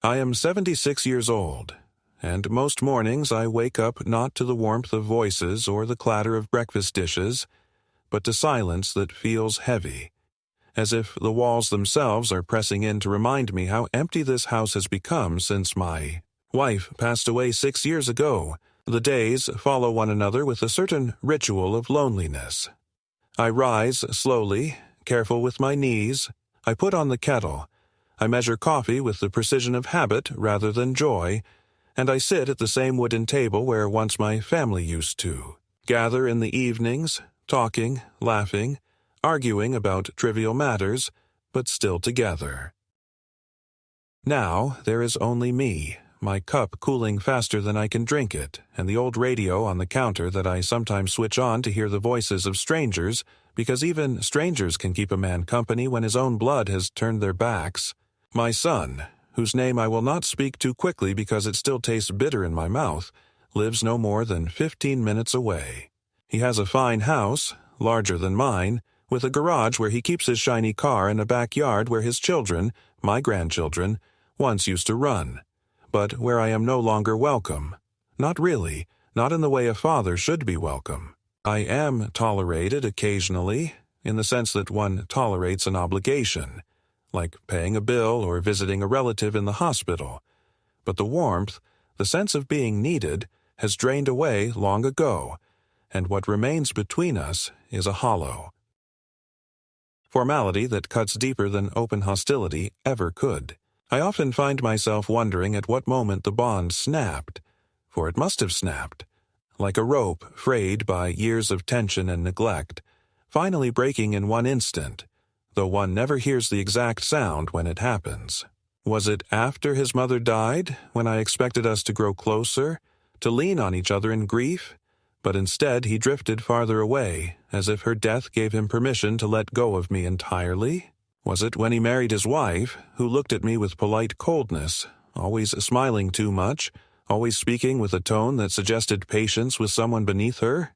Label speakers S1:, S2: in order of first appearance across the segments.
S1: I am 76 years old, and most mornings I wake up not to the warmth of voices or the clatter of breakfast dishes, but to silence that feels heavy, as if the walls themselves are pressing in to remind me how empty this house has become since my wife passed away 6 years ago. The days follow one another with a certain ritual of loneliness. I rise slowly, careful with my knees. I put on the kettle. I measure coffee with the precision of habit rather than joy, and I sit at the same wooden table where once my family used to gather in the evenings, talking, laughing, arguing about trivial matters, but still together. Now there is only me, my cup cooling faster than I can drink it, and the old radio on the counter that I sometimes switch on to hear the voices of strangers, because even strangers can keep a man company when his own blood has turned their backs. My son, whose name I will not speak too quickly because it still tastes bitter in my mouth, lives no more than 15 minutes away. He has a fine house, larger than mine, with a garage where he keeps his shiny car and a backyard where his children, my grandchildren, once used to run, but where I am no longer welcome. Not really, not in the way a father should be welcome. I am tolerated occasionally, in the sense that one tolerates an obligation, like paying a bill or visiting a relative in the hospital. But the warmth, the sense of being needed, has drained away long ago, and what remains between us is a hollow. Formality that cuts deeper than open hostility ever could. I often find myself wondering at what moment the bond snapped, for it must have snapped, like a rope frayed by years of tension and neglect, finally breaking in one instant, though one never hears the exact sound when it happens. Was it after his mother died, when I expected us to grow closer, to lean on each other in grief? But instead he drifted farther away, as if her death gave him permission to let go of me entirely? Was it when he married his wife, who looked at me with polite coldness, always smiling too much, always speaking with a tone that suggested patience with someone beneath her?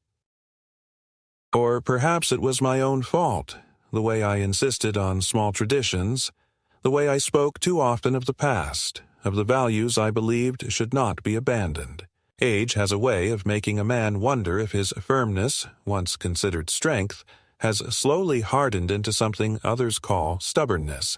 S1: Or perhaps it was my own fault, the way I insisted on small traditions, the way I spoke too often of the past, of the values I believed should not be abandoned. Age has a way of making a man wonder if his firmness, once considered strength, has slowly hardened into something others call stubbornness,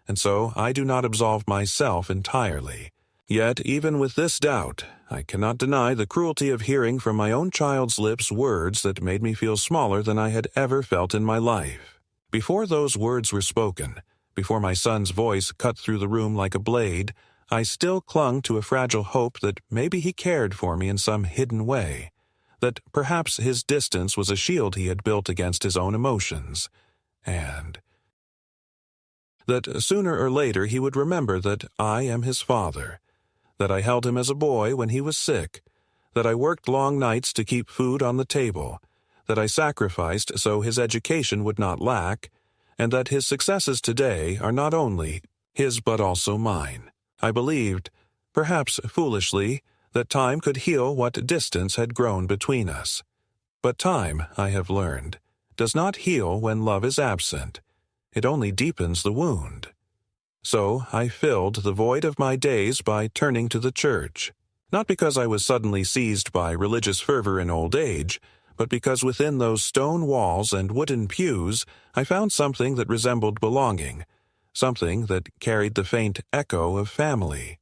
S1: and so I do not absolve myself entirely. Yet even with this doubt, I cannot deny the cruelty of hearing from my own child's lips words that made me feel smaller than I had ever felt in my life. Before those words were spoken, before my son's voice cut through the room like a blade, I still clung to a fragile hope that maybe he cared for me in some hidden way, that perhaps his distance was a shield he had built against his own emotions, and that sooner or later he would remember that I am his father, that I held him as a boy when he was sick, that I worked long nights to keep food on the table, that I sacrificed so his education would not lack, and that his successes today are not only his but also mine. I believed, perhaps foolishly, that time could heal what distance had grown between us. But time, I have learned, does not heal when love is absent. It only deepens the wound. So I filled the void of my days by turning to the church, not because I was suddenly seized by religious fervor in old age, but because within those stone walls and wooden pews I found something that resembled belonging, something that carried the faint echo of family.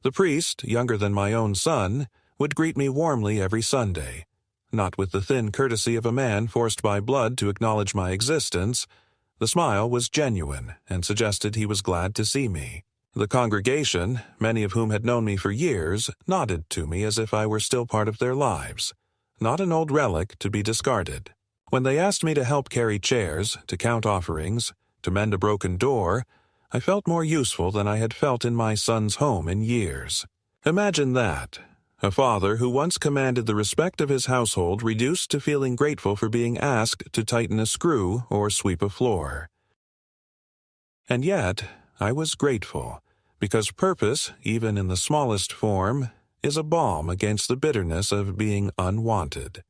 S1: The priest, younger than my own son, would greet me warmly every Sunday, not with the thin courtesy of a man forced by blood to acknowledge my existence. The smile was genuine and suggested he was glad to see me. The congregation, many of whom had known me for years, nodded to me as if I were still part of their lives, not an old relic to be discarded. When they asked me to help carry chairs, to count offerings, to mend a broken door, I felt more useful than I had felt in my son's home in years. Imagine that. A father who once commanded the respect of his household reduced to feeling grateful for being asked to tighten a screw or sweep a floor. And yet, I was grateful, because purpose, even in the smallest form, is a balm against the bitterness of being unwanted.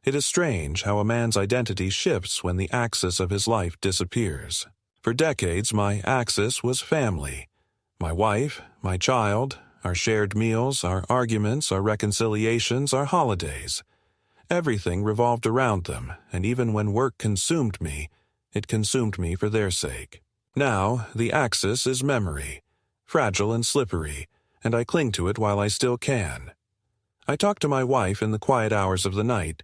S1: It is strange how a man's identity shifts when the axis of his life disappears. For decades, my axis was family. My wife, my child, our shared meals, our arguments, our reconciliations, our holidays. Everything revolved around them, and even when work consumed me, it consumed me for their sake. Now, the axis is memory, fragile and slippery, and I cling to it while I still can. I talk to my wife in the quiet hours of the night,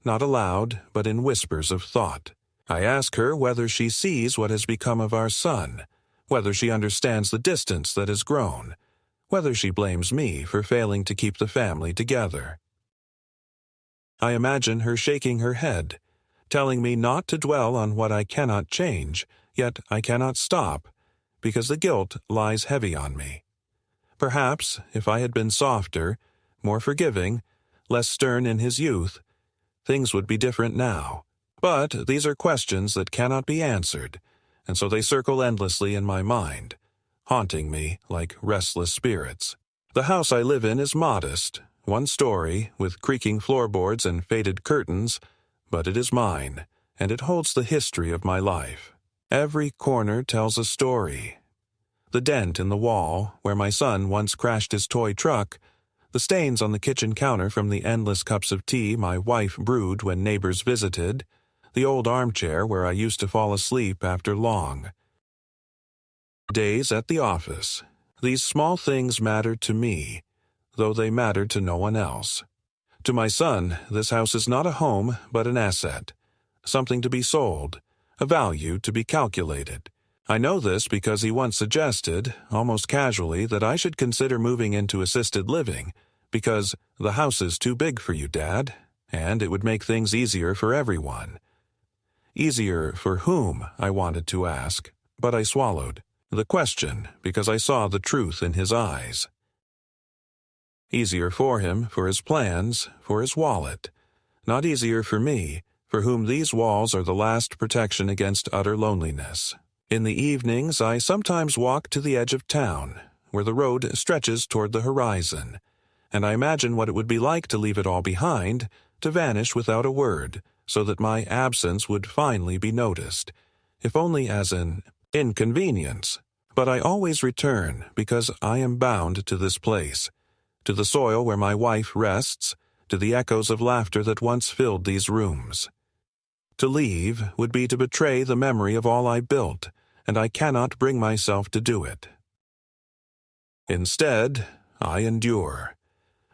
S1: not aloud, but in whispers of thought. I ask her whether she sees what has become of our son, whether she understands the distance that has grown, whether she blames me for failing to keep the family together. I imagine her shaking her head, telling me not to dwell on what I cannot change, yet I cannot stop, because the guilt lies heavy on me. Perhaps, if I had been softer, more forgiving, less stern in his youth, things would be different now. But these are questions that cannot be answered, and so they circle endlessly in my mind, haunting me like restless spirits. The house I live in is modest, one story, with creaking floorboards and faded curtains, but it is mine, and it holds the history of my life. Every corner tells a story. The dent in the wall, where my son once crashed his toy truck, the stains on the kitchen counter from the endless cups of tea my wife brewed when neighbors visited, the old armchair where I used to fall asleep after long days at the office. These small things matter to me, though they matter to no one else. To my son, this house is not a home, but an asset, something to be sold, a value to be calculated. I know this because he once suggested, almost casually, that I should consider moving into assisted living, because the house is too big for you, Dad, and it would make things easier for everyone. Easier for whom, I wanted to ask, but I swallowed the question because I saw the truth in his eyes. Easier for him, for his plans, for his wallet. Not easier for me, for whom these walls are the last protection against utter loneliness. In the evenings, I sometimes walk to the edge of town, where the road stretches toward the horizon, and I imagine what it would be like to leave it all behind, to vanish without a word, so that my absence would finally be noticed, if only as an inconvenience. But I always return because I am bound to this place, to the soil where my wife rests, to the echoes of laughter that once filled these rooms. To leave would be to betray the memory of all I built, and I cannot bring myself to do it. Instead, I endure.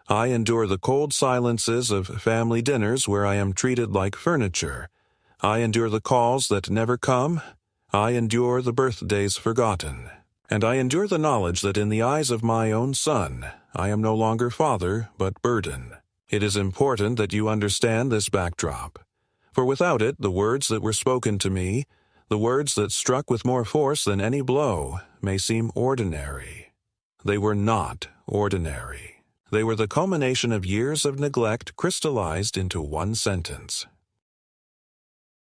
S1: I endure the cold silences of family dinners where I am treated like furniture. I endure the calls that never come. I endure the birthdays forgotten. And I endure the knowledge that in the eyes of my own son, I am no longer father, but burden. It is important that you understand this backdrop. For without it, the words that were spoken to me, the words that struck with more force than any blow, may seem ordinary. They were not ordinary. They were the culmination of years of neglect crystallized into one sentence.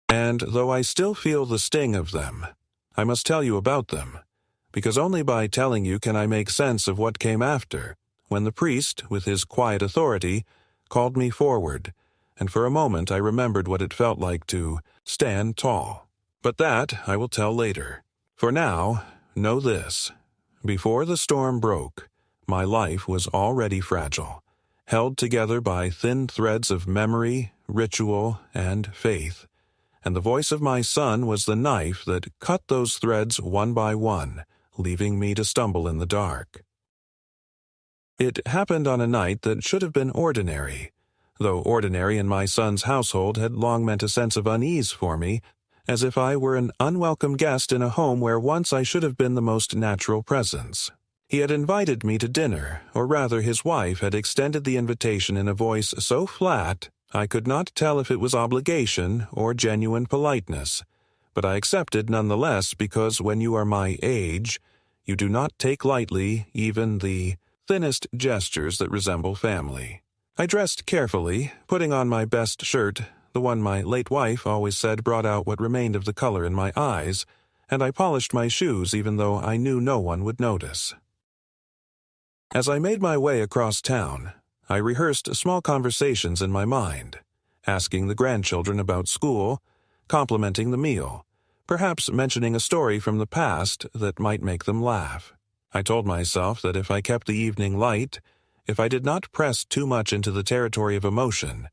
S1: And though I still feel the sting of them, I must tell you about them, because only by telling you can I make sense of what came after, when the priest, with his quiet authority, called me forward, and for a moment I remembered what it felt like to stand tall. But that I will tell later. For now, know this. Before the storm broke, my life was already fragile, held together by thin threads of memory, ritual, and faith, and the voice of my son was the knife that cut those threads one by one, leaving me to stumble in the dark. It happened on a night that should have been ordinary, though ordinary in my son's household had long meant a sense of unease for me, as if I were an unwelcome guest in a home where once I should have been the most natural presence. He had invited me to dinner, or rather his wife had extended the invitation in a voice so flat I could not tell if it was obligation or genuine politeness, but I accepted nonetheless because when you are my age, you do not take lightly even the thinnest gestures that resemble family. I dressed carefully, putting on my best shirt, the one my late wife always said brought out what remained of the color in my eyes, and I polished my shoes even though I knew no one would notice. As I made my way across town, I rehearsed small conversations in my mind, asking the grandchildren about school, complimenting the meal, perhaps mentioning a story from the past that might make them laugh. I told myself that if I kept the evening light, if I did not press too much into the territory of emotion,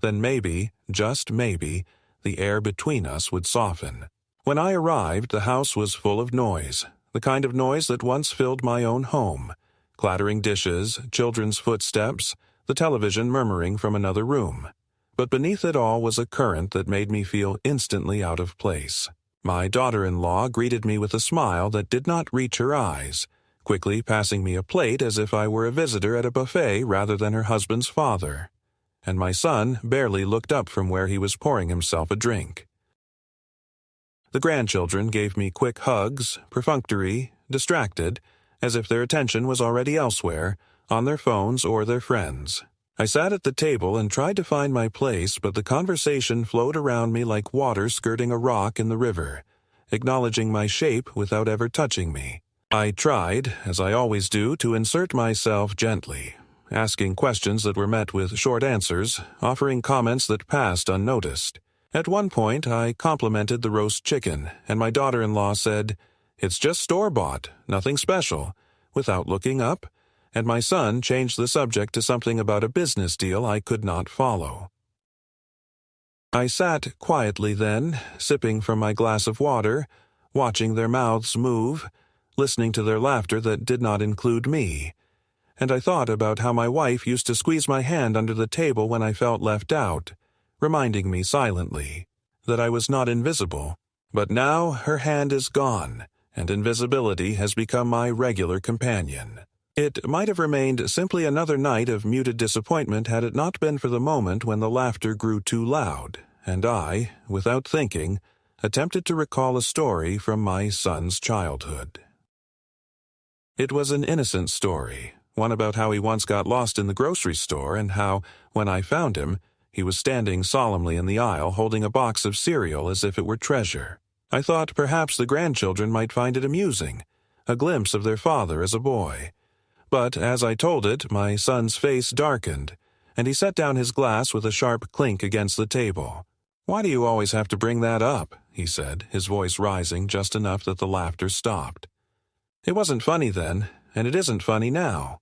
S1: then maybe, just maybe, the air between us would soften. When I arrived, the house was full of noise, the kind of noise that once filled my own home. Clattering dishes, children's footsteps, the television murmuring from another room. But beneath it all was a current that made me feel instantly out of place. My daughter-in-law greeted me with a smile that did not reach her eyes, quickly passing me a plate as if I were a visitor at a buffet rather than her husband's father. And my son barely looked up from where he was pouring himself a drink. The grandchildren gave me quick hugs, perfunctory, distracted, as if their attention was already elsewhere, on their phones or their friends. I sat at the table and tried to find my place, but the conversation flowed around me like water skirting a rock in the river, acknowledging my shape without ever touching me. I tried, as I always do, to insert myself gently, asking questions that were met with short answers, offering comments that passed unnoticed. At one point, I complimented the roast chicken, and my daughter-in-law said, "It's just store-bought, nothing special," without looking up, and my son changed the subject to something about a business deal I could not follow. I sat quietly then, sipping from my glass of water, watching their mouths move, listening to their laughter that did not include me, and I thought about how my wife used to squeeze my hand under the table when I felt left out, reminding me silently that I was not invisible. But now her hand is gone, and invisibility has become my regular companion. It might have remained simply another night of muted disappointment had it not been for the moment when the laughter grew too loud, and I, without thinking, attempted to recall a story from my son's childhood. It was an innocent story, one about how he once got lost in the grocery store and how, when I found him, he was standing solemnly in the aisle holding a box of cereal as if it were treasure. I thought perhaps the grandchildren might find it amusing, a glimpse of their father as a boy. But as I told it, my son's face darkened, and he set down his glass with a sharp clink against the table. "Why do you always have to bring that up?" he said, his voice rising just enough that the laughter stopped. It wasn't funny then, and it isn't funny now.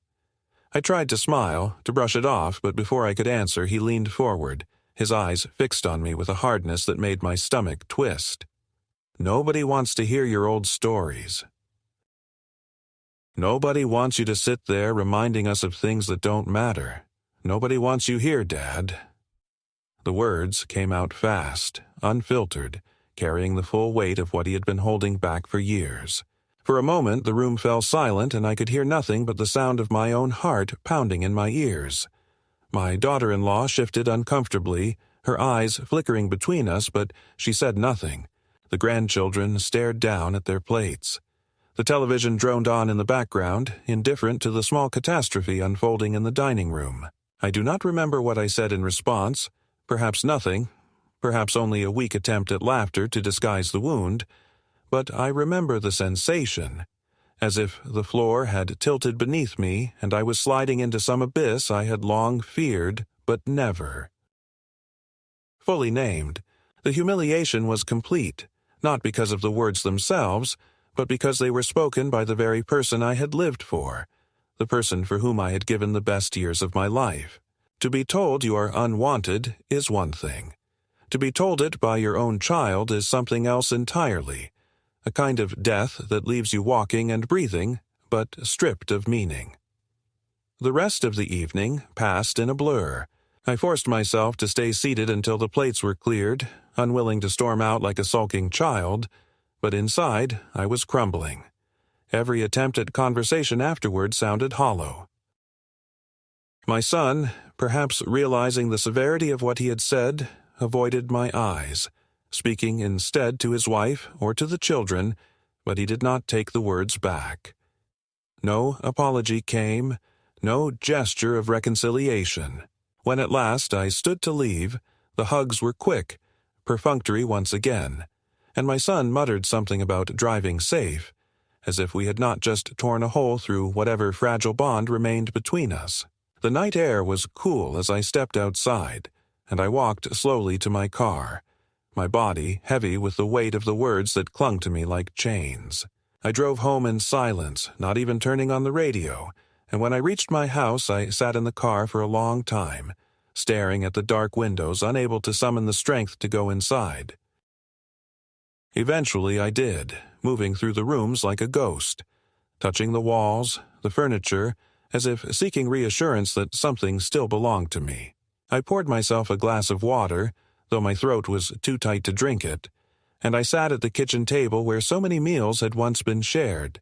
S1: I tried to smile, to brush it off, but before I could answer, he leaned forward, his eyes fixed on me with a hardness that made my stomach twist. "Nobody wants to hear your old stories. Nobody wants you to sit there reminding us of things that don't matter. Nobody wants you here, Dad." The words came out fast, unfiltered, carrying the full weight of what he had been holding back for years. For a moment the room fell silent and I could hear nothing but the sound of my own heart pounding in my ears. My daughter-in-law shifted uncomfortably, her eyes flickering between us, but she said nothing. The grandchildren stared down at their plates. The television droned on in the background, indifferent to the small catastrophe unfolding in the dining room. I do not remember what I said in response, perhaps nothing, perhaps only a weak attempt at laughter to disguise the wound, but I remember the sensation, as if the floor had tilted beneath me and I was sliding into some abyss I had long feared, but never fully named. The humiliation was complete, not because of the words themselves, but because they were spoken by the very person I had lived for, the person for whom I had given the best years of my life. To be told you are unwanted is one thing. To be told it by your own child is something else entirely, a kind of death that leaves you walking and breathing, but stripped of meaning. The rest of the evening passed in a blur. I forced myself to stay seated until the plates were cleared, unwilling to storm out like a sulking child, but inside I was crumbling. Every attempt at conversation afterward sounded hollow. My son, perhaps realizing the severity of what he had said, avoided my eyes, speaking instead to his wife or to the children, but he did not take the words back. No apology came, no gesture of reconciliation. When at last I stood to leave, the hugs were quick, perfunctory once again, and my son muttered something about driving safe, as if we had not just torn a hole through whatever fragile bond remained between us. The night air was cool as I stepped outside, and I walked slowly to my car, my body heavy with the weight of the words that clung to me like chains. I drove home in silence, not even turning on the radio, and when I reached my house I sat in the car for a long time, staring at the dark windows, unable to summon the strength to go inside. Eventually I did, moving through the rooms like a ghost, touching the walls, the furniture, as if seeking reassurance that something still belonged to me. I poured myself a glass of water, though my throat was too tight to drink it, and I sat at the kitchen table where so many meals had once been shared,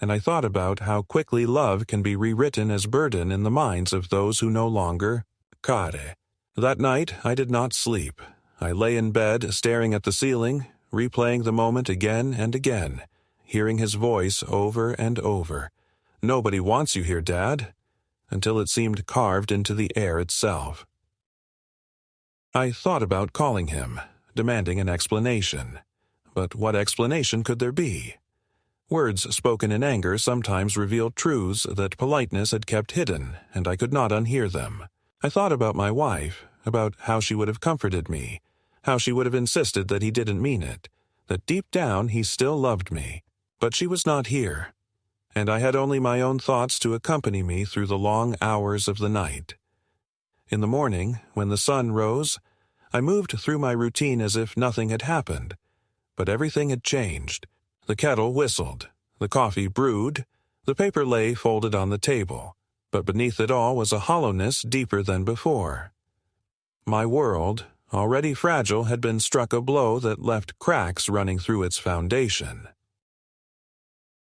S1: and I thought about how quickly love can be rewritten as burden in the minds of those who no longer care. That night I did not sleep. I lay in bed, staring at the ceiling, replaying the moment again and again, hearing his voice over and over. "Nobody wants you here, Dad," until it seemed carved into the air itself. I thought about calling him, demanding an explanation. But what explanation could there be? Words spoken in anger sometimes revealed truths that politeness had kept hidden, and I could not unhear them. I thought about my wife, about how she would have comforted me, how she would have insisted that he didn't mean it, that deep down he still loved me. But she was not here, and I had only my own thoughts to accompany me through the long hours of the night. In the morning, when the sun rose, I moved through my routine as if nothing had happened, but everything had changed. The kettle whistled, the coffee brewed, the paper lay folded on the table, but beneath it all was a hollowness deeper than before. My world, already fragile, had been struck a blow that left cracks running through its foundation.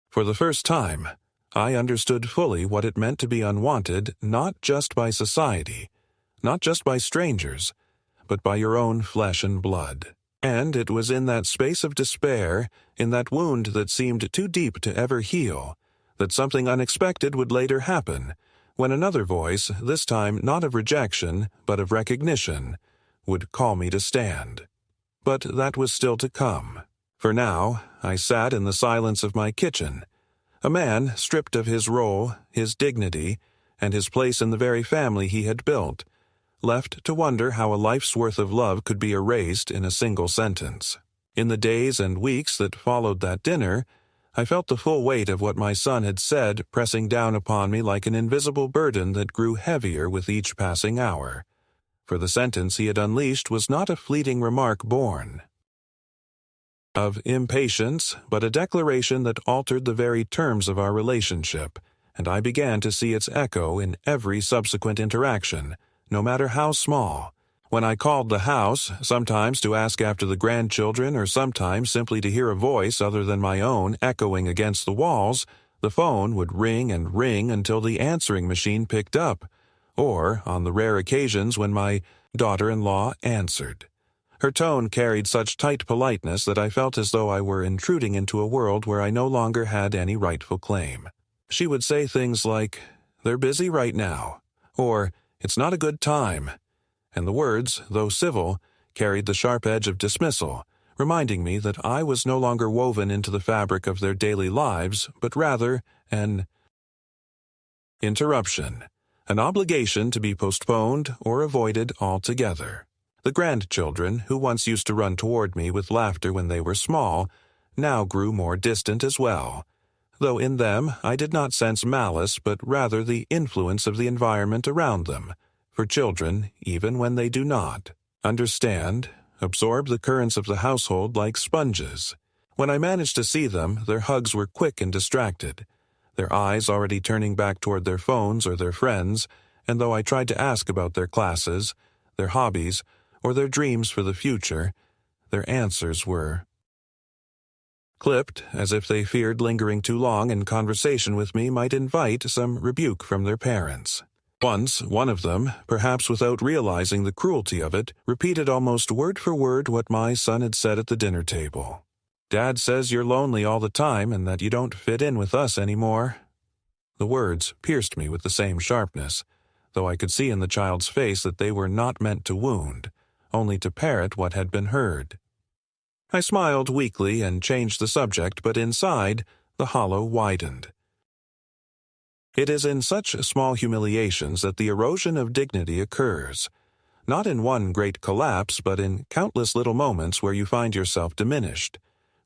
S1: For the first time, I understood fully what it meant to be unwanted, not just by society, not just by strangers, but by your own flesh and blood. And it was in that space of despair, in that wound that seemed too deep to ever heal, that something unexpected would later happen, when another voice, this time not of rejection, but of recognition, would call me to stand. But that was still to come. For now, I sat in the silence of my kitchen, a man stripped of his role, his dignity, and his place in the very family he had built, left to wonder how a life's worth of love could be erased in a single sentence. In the days and weeks that followed that dinner, I felt the full weight of what my son had said pressing down upon me like an invisible burden that grew heavier with each passing hour. For the sentence he had unleashed was not a fleeting remark born of impatience, but a declaration that altered the very terms of our relationship, and I began to see its echo in every subsequent interaction, no matter how small. When I called the house, sometimes to ask after the grandchildren or sometimes simply to hear a voice other than my own echoing against the walls, the phone would ring and ring until the answering machine picked up, or on the rare occasions when my daughter-in-law answered. Her tone carried such tight politeness that I felt as though I were intruding into a world where I no longer had any rightful claim. She would say things like, "They're busy right now," or "It's not a good time," and the words, though civil, carried the sharp edge of dismissal, reminding me that I was no longer woven into the fabric of their daily lives, but rather an interruption, an obligation to be postponed or avoided altogether. The grandchildren, who once used to run toward me with laughter when they were small, now grew more distant as well, though in them I did not sense malice but rather the influence of the environment around them, for children, even when they do not, understand, absorb the currents of the household like sponges. When I managed to see them, their hugs were quick and distracted, their eyes already turning back toward their phones or their friends, and though I tried to ask about their classes, their hobbies, or their dreams for the future, their answers were clipped, as if they feared lingering too long in conversation with me might invite some rebuke from their parents. Once, one of them, perhaps without realizing the cruelty of it, repeated almost word for word what my son had said at the dinner table. "Dad says you're lonely all the time and that you don't fit in with us anymore." The words pierced me with the same sharpness, though I could see in the child's face that they were not meant to wound, only to parrot what had been heard. I smiled weakly and changed the subject, but inside, the hollow widened. It is in such small humiliations that the erosion of dignity occurs, not in one great collapse, but in countless little moments where you find yourself diminished,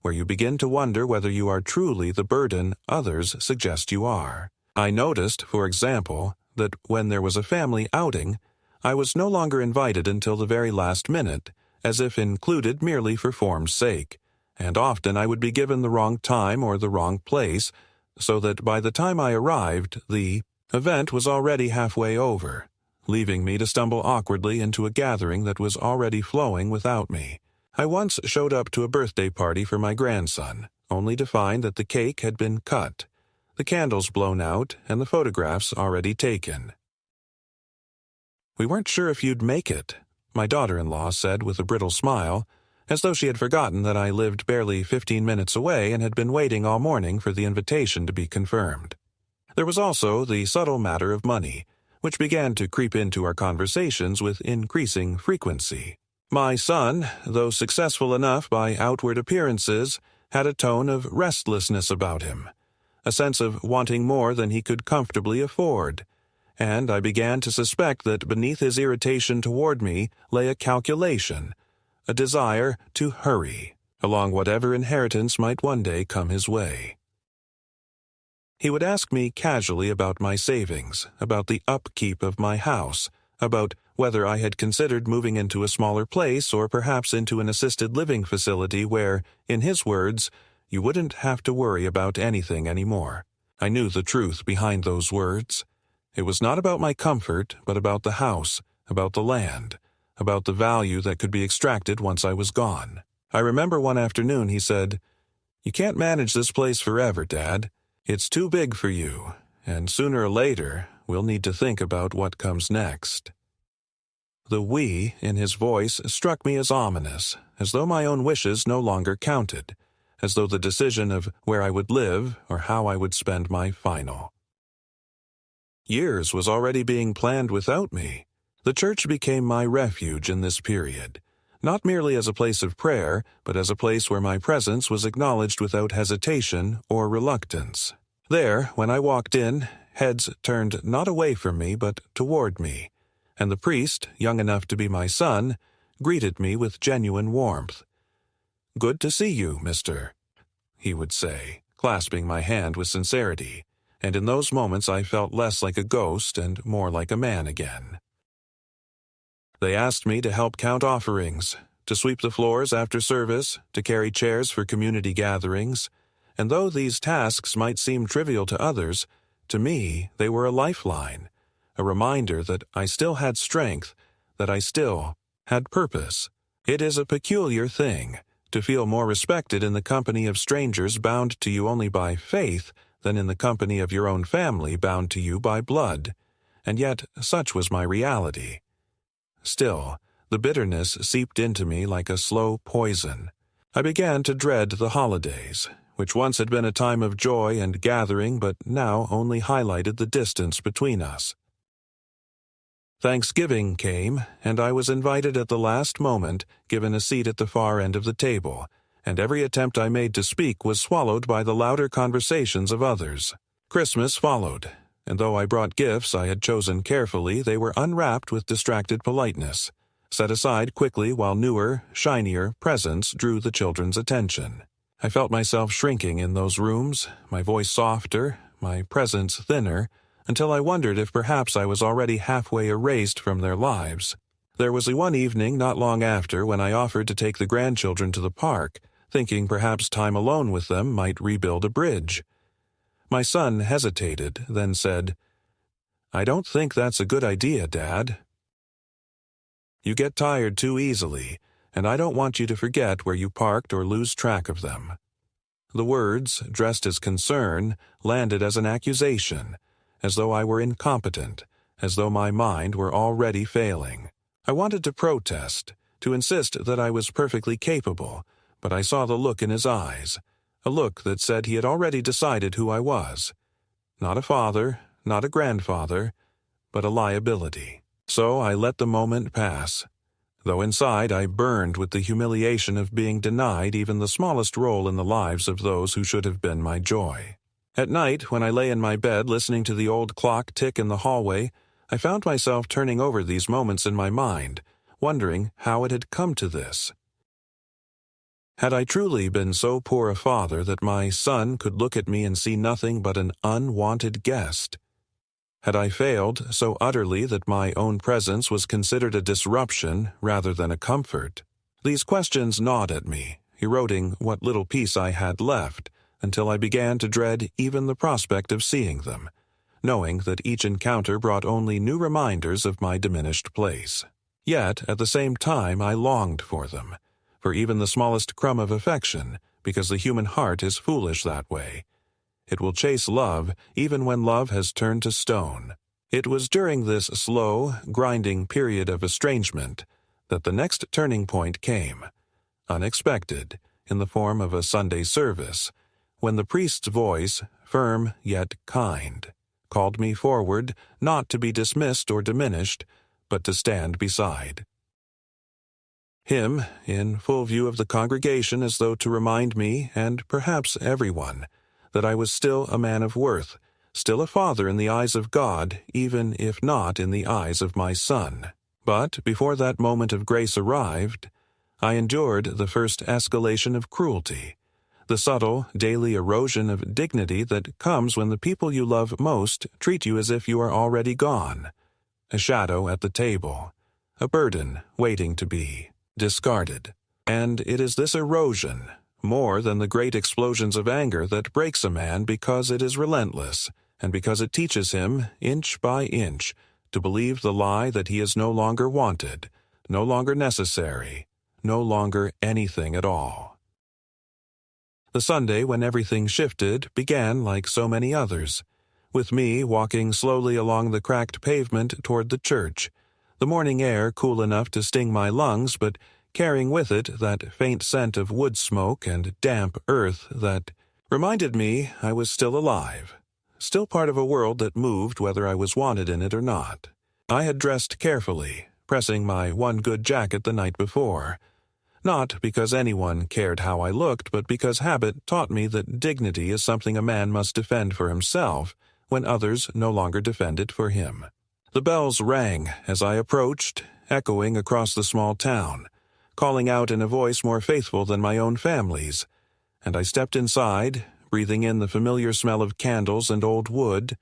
S1: where you begin to wonder whether you are truly the burden others suggest you are. I noticed, for example, that when there was a family outing, I was no longer invited until the very last minute, as if included merely for form's sake, and often I would be given the wrong time or the wrong place, so that by the time I arrived, the event was already halfway over, leaving me to stumble awkwardly into a gathering that was already flowing without me. I once showed up to a birthday party for my grandson, only to find that the cake had been cut, the candles blown out, and the photographs already taken. "We weren't sure if you'd make it," my daughter-in-law said with a brittle smile, as though she had forgotten that I lived barely 15 minutes away and had been waiting all morning for the invitation to be confirmed. There was also the subtle matter of money, which began to creep into our conversations with increasing frequency. My son, though successful enough by outward appearances, had a tone of restlessness about him, a sense of wanting more than he could comfortably afford, and I began to suspect that beneath his irritation toward me lay a calculation, a desire to hurry along whatever inheritance might one day come his way. He would ask me casually about my savings, about the upkeep of my house, about whether I had considered moving into a smaller place or perhaps into an assisted living facility where, in his words, you wouldn't have to worry about anything anymore. I knew the truth behind those words. It was not about my comfort, but about the house, about the land, about the value that could be extracted once I was gone. I remember one afternoon he said, "You can't manage this place forever, Dad. It's too big for you, and sooner or later, we'll need to think about what comes next." The "we" in his voice struck me as ominous, as though my own wishes no longer counted, as though the decision of where I would live or how I would spend my final years was already being planned without me. The church became my refuge in this period, not merely as a place of prayer, but as a place where my presence was acknowledged without hesitation or reluctance. There, when I walked in, heads turned not away from me but toward me, and the priest, young enough to be my son, greeted me with genuine warmth. "Good to see you, mister," he would say, clasping my hand with sincerity, and in those moments I felt less like a ghost and more like a man again. They asked me to help count offerings, to sweep the floors after service, to carry chairs for community gatherings, and though these tasks might seem trivial to others, to me they were a lifeline, a reminder that I still had strength, that I still had purpose. It is a peculiar thing to feel more respected in the company of strangers bound to you only by faith than in the company of your own family bound to you by blood, and yet such was my reality. Still, the bitterness seeped into me like a slow poison. I began to dread the holidays, which once had been a time of joy and gathering but now only highlighted the distance between us. Thanksgiving came, and I was invited at the last moment, given a seat at the far end of the table, and every attempt I made to speak was swallowed by the louder conversations of others. Christmas followed, and though I brought gifts I had chosen carefully, they were unwrapped with distracted politeness, set aside quickly while newer, shinier presents drew the children's attention. I felt myself shrinking in those rooms, my voice softer, my presence thinner, until I wondered if perhaps I was already halfway erased from their lives. There was one evening not long after when I offered to take the grandchildren to the park, thinking perhaps time alone with them might rebuild a bridge. My son hesitated, then said, "I don't think that's a good idea, Dad. You get tired too easily, and I don't want you to forget where you parked or lose track of them." The words, dressed as concern, landed as an accusation, as though I were incompetent, as though my mind were already failing. I wanted to protest, to insist that I was perfectly capable, but I saw the look in his eyes, a look that said he had already decided who I was. Not a father, not a grandfather, but a liability. So I let the moment pass, though inside I burned with the humiliation of being denied even the smallest role in the lives of those who should have been my joy. At night, when I lay in my bed listening to the old clock tick in the hallway, I found myself turning over these moments in my mind, wondering how it had come to this. Had I truly been so poor a father that my son could look at me and see nothing but an unwanted guest? Had I failed so utterly that my own presence was considered a disruption rather than a comfort? These questions gnawed at me, eroding what little peace I had left, until I began to dread even the prospect of seeing them, knowing that each encounter brought only new reminders of my diminished place. Yet, at the same time, I longed for them, for even the smallest crumb of affection, because the human heart is foolish that way. It will chase love even when love has turned to stone. It was during this slow, grinding period of estrangement that the next turning point came, unexpected, in the form of a Sunday service, when the priest's voice, firm yet kind, called me forward not to be dismissed or diminished, but to stand beside him, in full view of the congregation, as though to remind me, and perhaps everyone, that I was still a man of worth, still a father in the eyes of God, even if not in the eyes of my son. But before that moment of grace arrived, I endured the first escalation of cruelty, the subtle, daily erosion of dignity that comes when the people you love most treat you as if you are already gone, a shadow at the table, a burden waiting to be discarded. And it is this erosion, more than the great explosions of anger, that breaks a man, because it is relentless, and because it teaches him, inch by inch, to believe the lie that he is no longer wanted, no longer necessary, no longer anything at all. The Sunday when everything shifted began like so many others, with me walking slowly along the cracked pavement toward the church, the morning air cool enough to sting my lungs, but carrying with it that faint scent of wood smoke and damp earth that reminded me I was still alive, still part of a world that moved whether I was wanted in it or not. I had dressed carefully, pressing my one good jacket the night before, not because anyone cared how I looked, but because habit taught me that dignity is something a man must defend for himself when others no longer defend it for him. The bells rang as I approached, echoing across the small town, calling out in a voice more faithful than my own family's, and I stepped inside, breathing in the familiar smell of candles and old wood,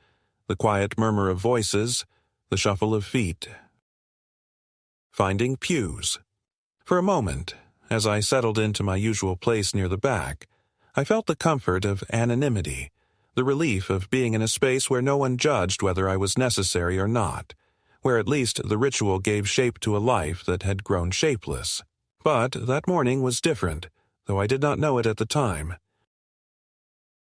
S1: the quiet murmur of voices, the shuffle of feet. Finding pews. For a moment, as I settled into my usual place near the back, I felt the comfort of anonymity, the relief of being in a space where no one judged whether I was necessary or not, where at least the ritual gave shape to a life that had grown shapeless. But that morning was different, though I did not know it at the time.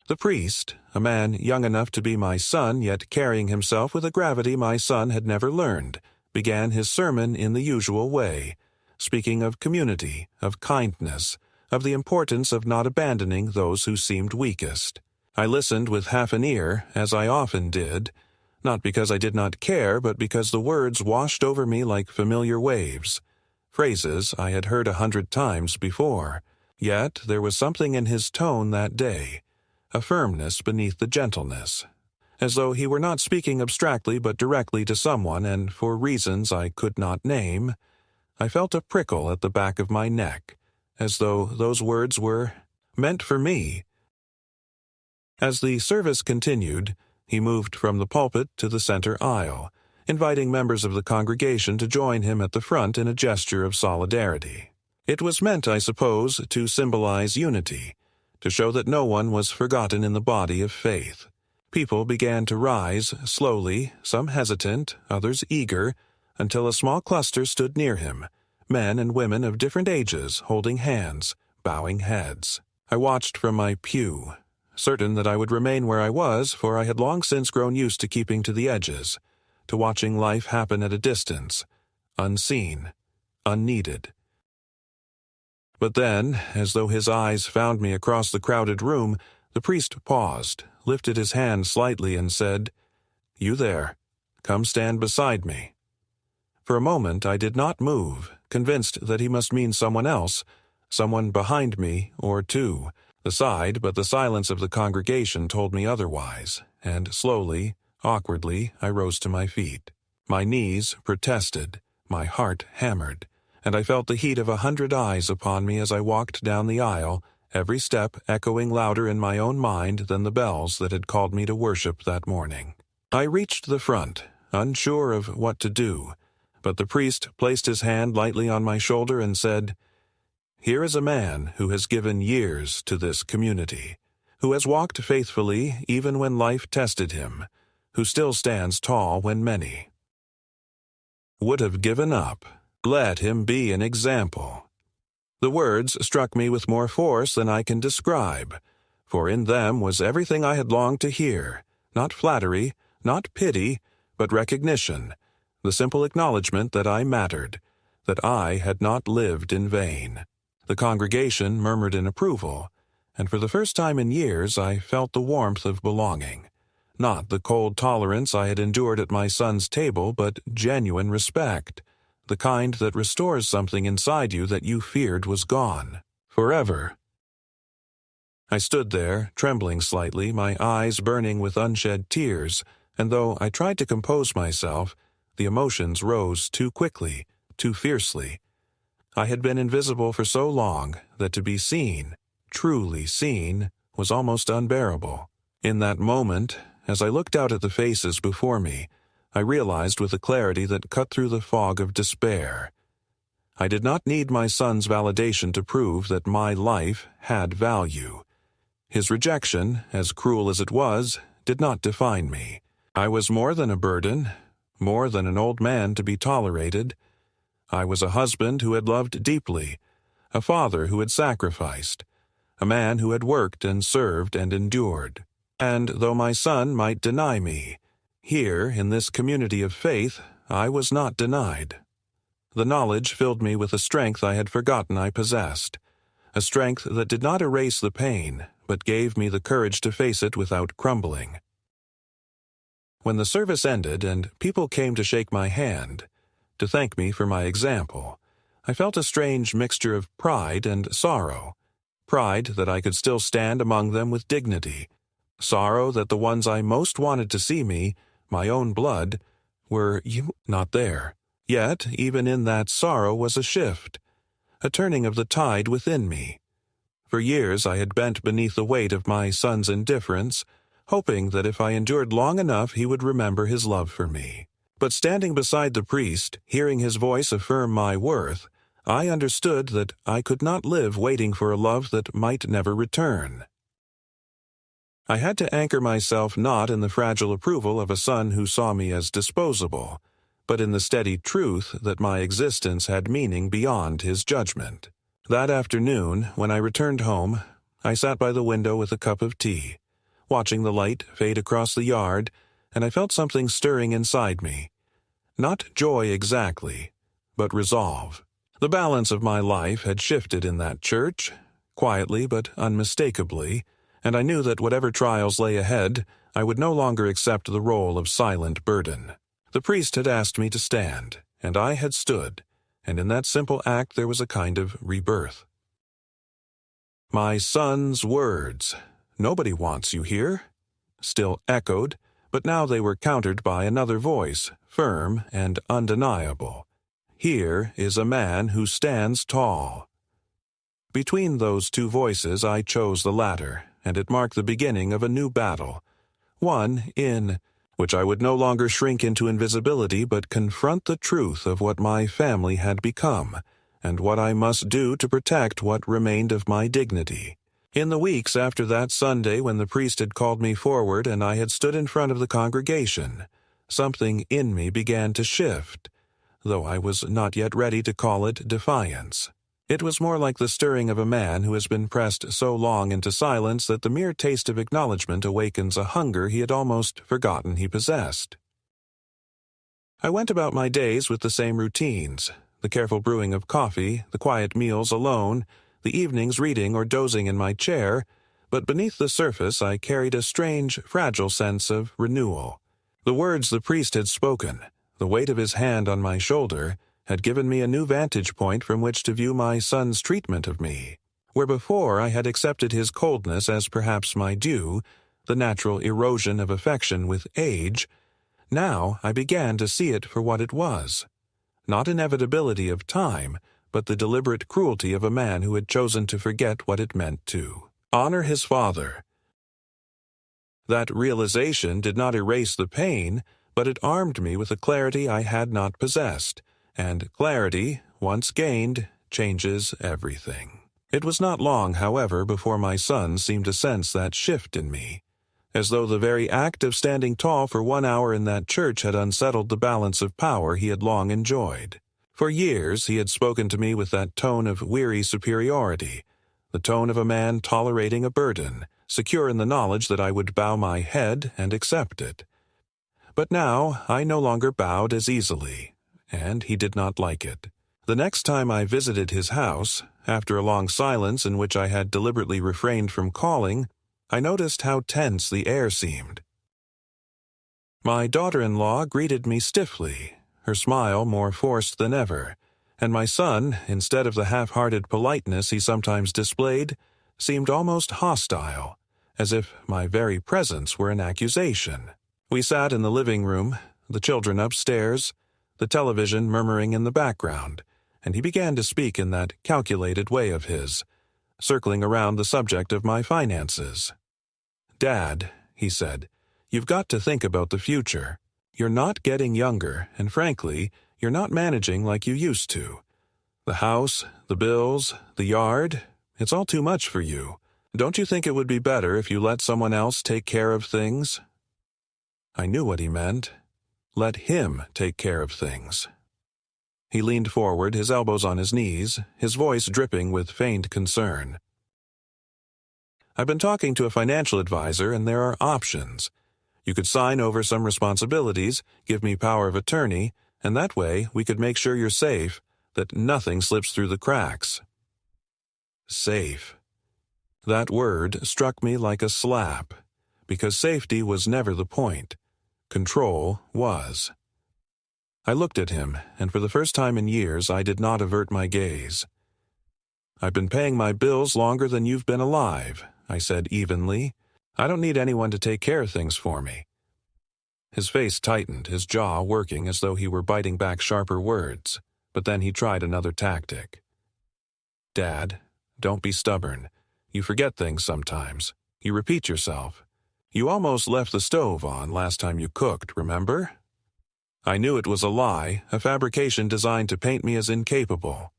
S1: The priest, a man young enough to be my son, yet carrying himself with a gravity my son had never learned, began his sermon in the usual way, speaking of community, of kindness, of the importance of not abandoning those who seemed weakest. I listened with half an ear, as I often did, not because I did not care, but because the words washed over me like familiar waves, phrases I had heard 100 times before. Yet there was something in his tone that day, a firmness beneath the gentleness, as though he were not speaking abstractly but directly to someone, and for reasons I could not name, I felt a prickle at the back of my neck, as though those words were meant for me. As the service continued, he moved from the pulpit to the center aisle, inviting members of the congregation to join him at the front in a gesture of solidarity. It was meant, I suppose, to symbolize unity, to show that no one was forgotten in the body of faith. People began to rise, slowly, some hesitant, others eager, until a small cluster stood near him, men and women of different ages, holding hands, bowing heads. I watched from my pew, certain that I would remain where I was, for I had long since grown used to keeping to the edges, to watching life happen at a distance, unseen, unneeded. But then, as though his eyes found me across the crowded room, the priest paused, lifted his hand slightly, and said, "You there, come stand beside me." For a moment I did not move, convinced that he must mean someone else, someone behind me, or two. The side, but the silence of the congregation told me otherwise, and slowly, awkwardly, I rose to my feet. My knees protested, my heart hammered, and I felt the heat of 100 eyes upon me as I walked down the aisle, every step echoing louder in my own mind than the bells that had called me to worship that morning. I reached the front, unsure of what to do, but the priest placed his hand lightly on my shoulder and said, "Here is a man who has given years to this community, who has walked faithfully even when life tested him, who still stands tall when many would have given up. Let him be an example." The words struck me with more force than I can describe, for in them was everything I had longed to hear, not flattery, not pity, but recognition, the simple acknowledgment that I mattered, that I had not lived in vain. The congregation murmured in approval, and for the first time in years I felt the warmth of belonging. Not the cold tolerance I had endured at my son's table, but genuine respect, the kind that restores something inside you that you feared was gone forever. I stood there, trembling slightly, my eyes burning with unshed tears, and though I tried to compose myself, the emotions rose too quickly, too fiercely. I had been invisible for so long that to be seen, truly seen, was almost unbearable. In that moment, as I looked out at the faces before me, I realized with a clarity that cut through the fog of despair. I did not need my son's validation to prove that my life had value. His rejection, as cruel as it was, did not define me. I was more than a burden, more than an old man to be tolerated. I was a husband who had loved deeply, a father who had sacrificed, a man who had worked and served and endured. And though my son might deny me, here, in this community of faith, I was not denied. The knowledge filled me with a strength I had forgotten I possessed, a strength that did not erase the pain, but gave me the courage to face it without crumbling. When the service ended and people came to shake my hand, to thank me for my example, I felt a strange mixture of pride and sorrow. Pride that I could still stand among them with dignity, sorrow that the ones I most wanted to see me, my own blood, were not there. Yet, even in that sorrow was a shift, a turning of the tide within me. For years I had bent beneath the weight of my son's indifference, hoping that if I endured long enough he would remember his love for me. But standing beside the priest, hearing his voice affirm my worth, I understood that I could not live waiting for a love that might never return. I had to anchor myself not in the fragile approval of a son who saw me as disposable, but in the steady truth that my existence had meaning beyond his judgment. That afternoon, when I returned home, I sat by the window with a cup of tea, watching the light fade across the yard, and I felt something stirring inside me. Not joy exactly, but resolve. The balance of my life had shifted in that church, quietly but unmistakably, and I knew that whatever trials lay ahead, I would no longer accept the role of silent burden. The priest had asked me to stand, and I had stood, and in that simple act there was a kind of rebirth. My son's words, "Nobody wants you here," still echoed, but now they were countered by another voice, firm and undeniable. "Here is a man who stands tall." Between those two voices I chose the latter, and it marked the beginning of a new battle, one in which I would no longer shrink into invisibility but confront the truth of what my family had become, and what I must do to protect what remained of my dignity. In the weeks after that Sunday when the priest had called me forward and I had stood in front of the congregation, something in me began to shift, though I was not yet ready to call it defiance. It was more like the stirring of a man who has been pressed so long into silence that the mere taste of acknowledgment awakens a hunger he had almost forgotten he possessed. I went about my days with the same routines, the careful brewing of coffee, the quiet meals alone, the evenings reading or dozing in my chair, but beneath the surface I carried a strange, fragile sense of renewal. The words the priest had spoken, the weight of his hand on my shoulder, had given me a new vantage point from which to view my son's treatment of me. Where before I had accepted his coldness as perhaps my due, the natural erosion of affection with age, now I began to see it for what it was. Not inevitability of time, but the deliberate cruelty of a man who had chosen to forget what it meant to honor his father. That realization did not erase the pain, but it armed me with a clarity I had not possessed, and clarity, once gained, changes everything. It was not long, however, before my son seemed to sense that shift in me, as though the very act of standing tall for 1 hour in that church had unsettled the balance of power he had long enjoyed. For years he had spoken to me with that tone of weary superiority, the tone of a man tolerating a burden, secure in the knowledge that I would bow my head and accept it. But now I no longer bowed as easily, and he did not like it. The next time I visited his house, after a long silence in which I had deliberately refrained from calling, I noticed how tense the air seemed. My daughter-in-law greeted me stiffly, her smile more forced than ever, and my son, instead of the half-hearted politeness he sometimes displayed, seemed almost hostile, as if my very presence were an accusation. We sat in the living room, the children upstairs, the television murmuring in the background, and he began to speak in that calculated way of his, circling around the subject of my finances. "Dad," he said, "you've got to think about the future. You're not getting younger, and frankly, you're not managing like you used to. The house, the bills, the yard, it's all too much for you. Don't you think it would be better if you let someone else take care of things?" I knew what he meant. Let him take care of things. He leaned forward, his elbows on his knees, his voice dripping with feigned concern. "I've been talking to a financial advisor, and there are options. You could sign over some responsibilities, give me power of attorney, and that way we could make sure you're safe, that nothing slips through the cracks." Safe. That word struck me like a slap, because safety was never the point. Control was. I looked at him, and for the first time in years I did not avert my gaze. "I've been paying my bills longer than you've been alive," I said evenly. "I don't need anyone to take care of things for me." His face tightened, his jaw working as though he were biting back sharper words, but then he tried another tactic. "Dad, don't be stubborn. You forget things sometimes. You repeat yourself. You almost left the stove on last time you cooked, remember?" I knew it was a lie, a fabrication designed to paint me as incapable.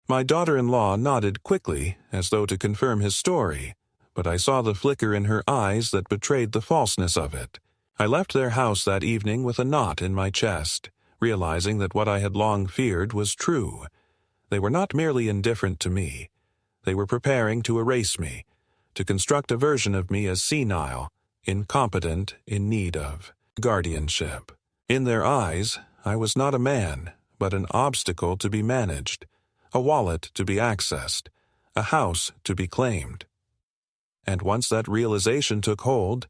S1: My daughter-in-law nodded quickly, as though to confirm his story, but I saw the flicker in her eyes that betrayed the falseness of it. I left their house that evening with a knot in my chest, realizing that what I had long feared was true. They were not merely indifferent to me. They were preparing to erase me, to construct a version of me as senile, incompetent, in need of guardianship. In their eyes, I was not a man, but an obstacle to be managed, a wallet to be accessed, a house to be claimed. And once that realization took hold,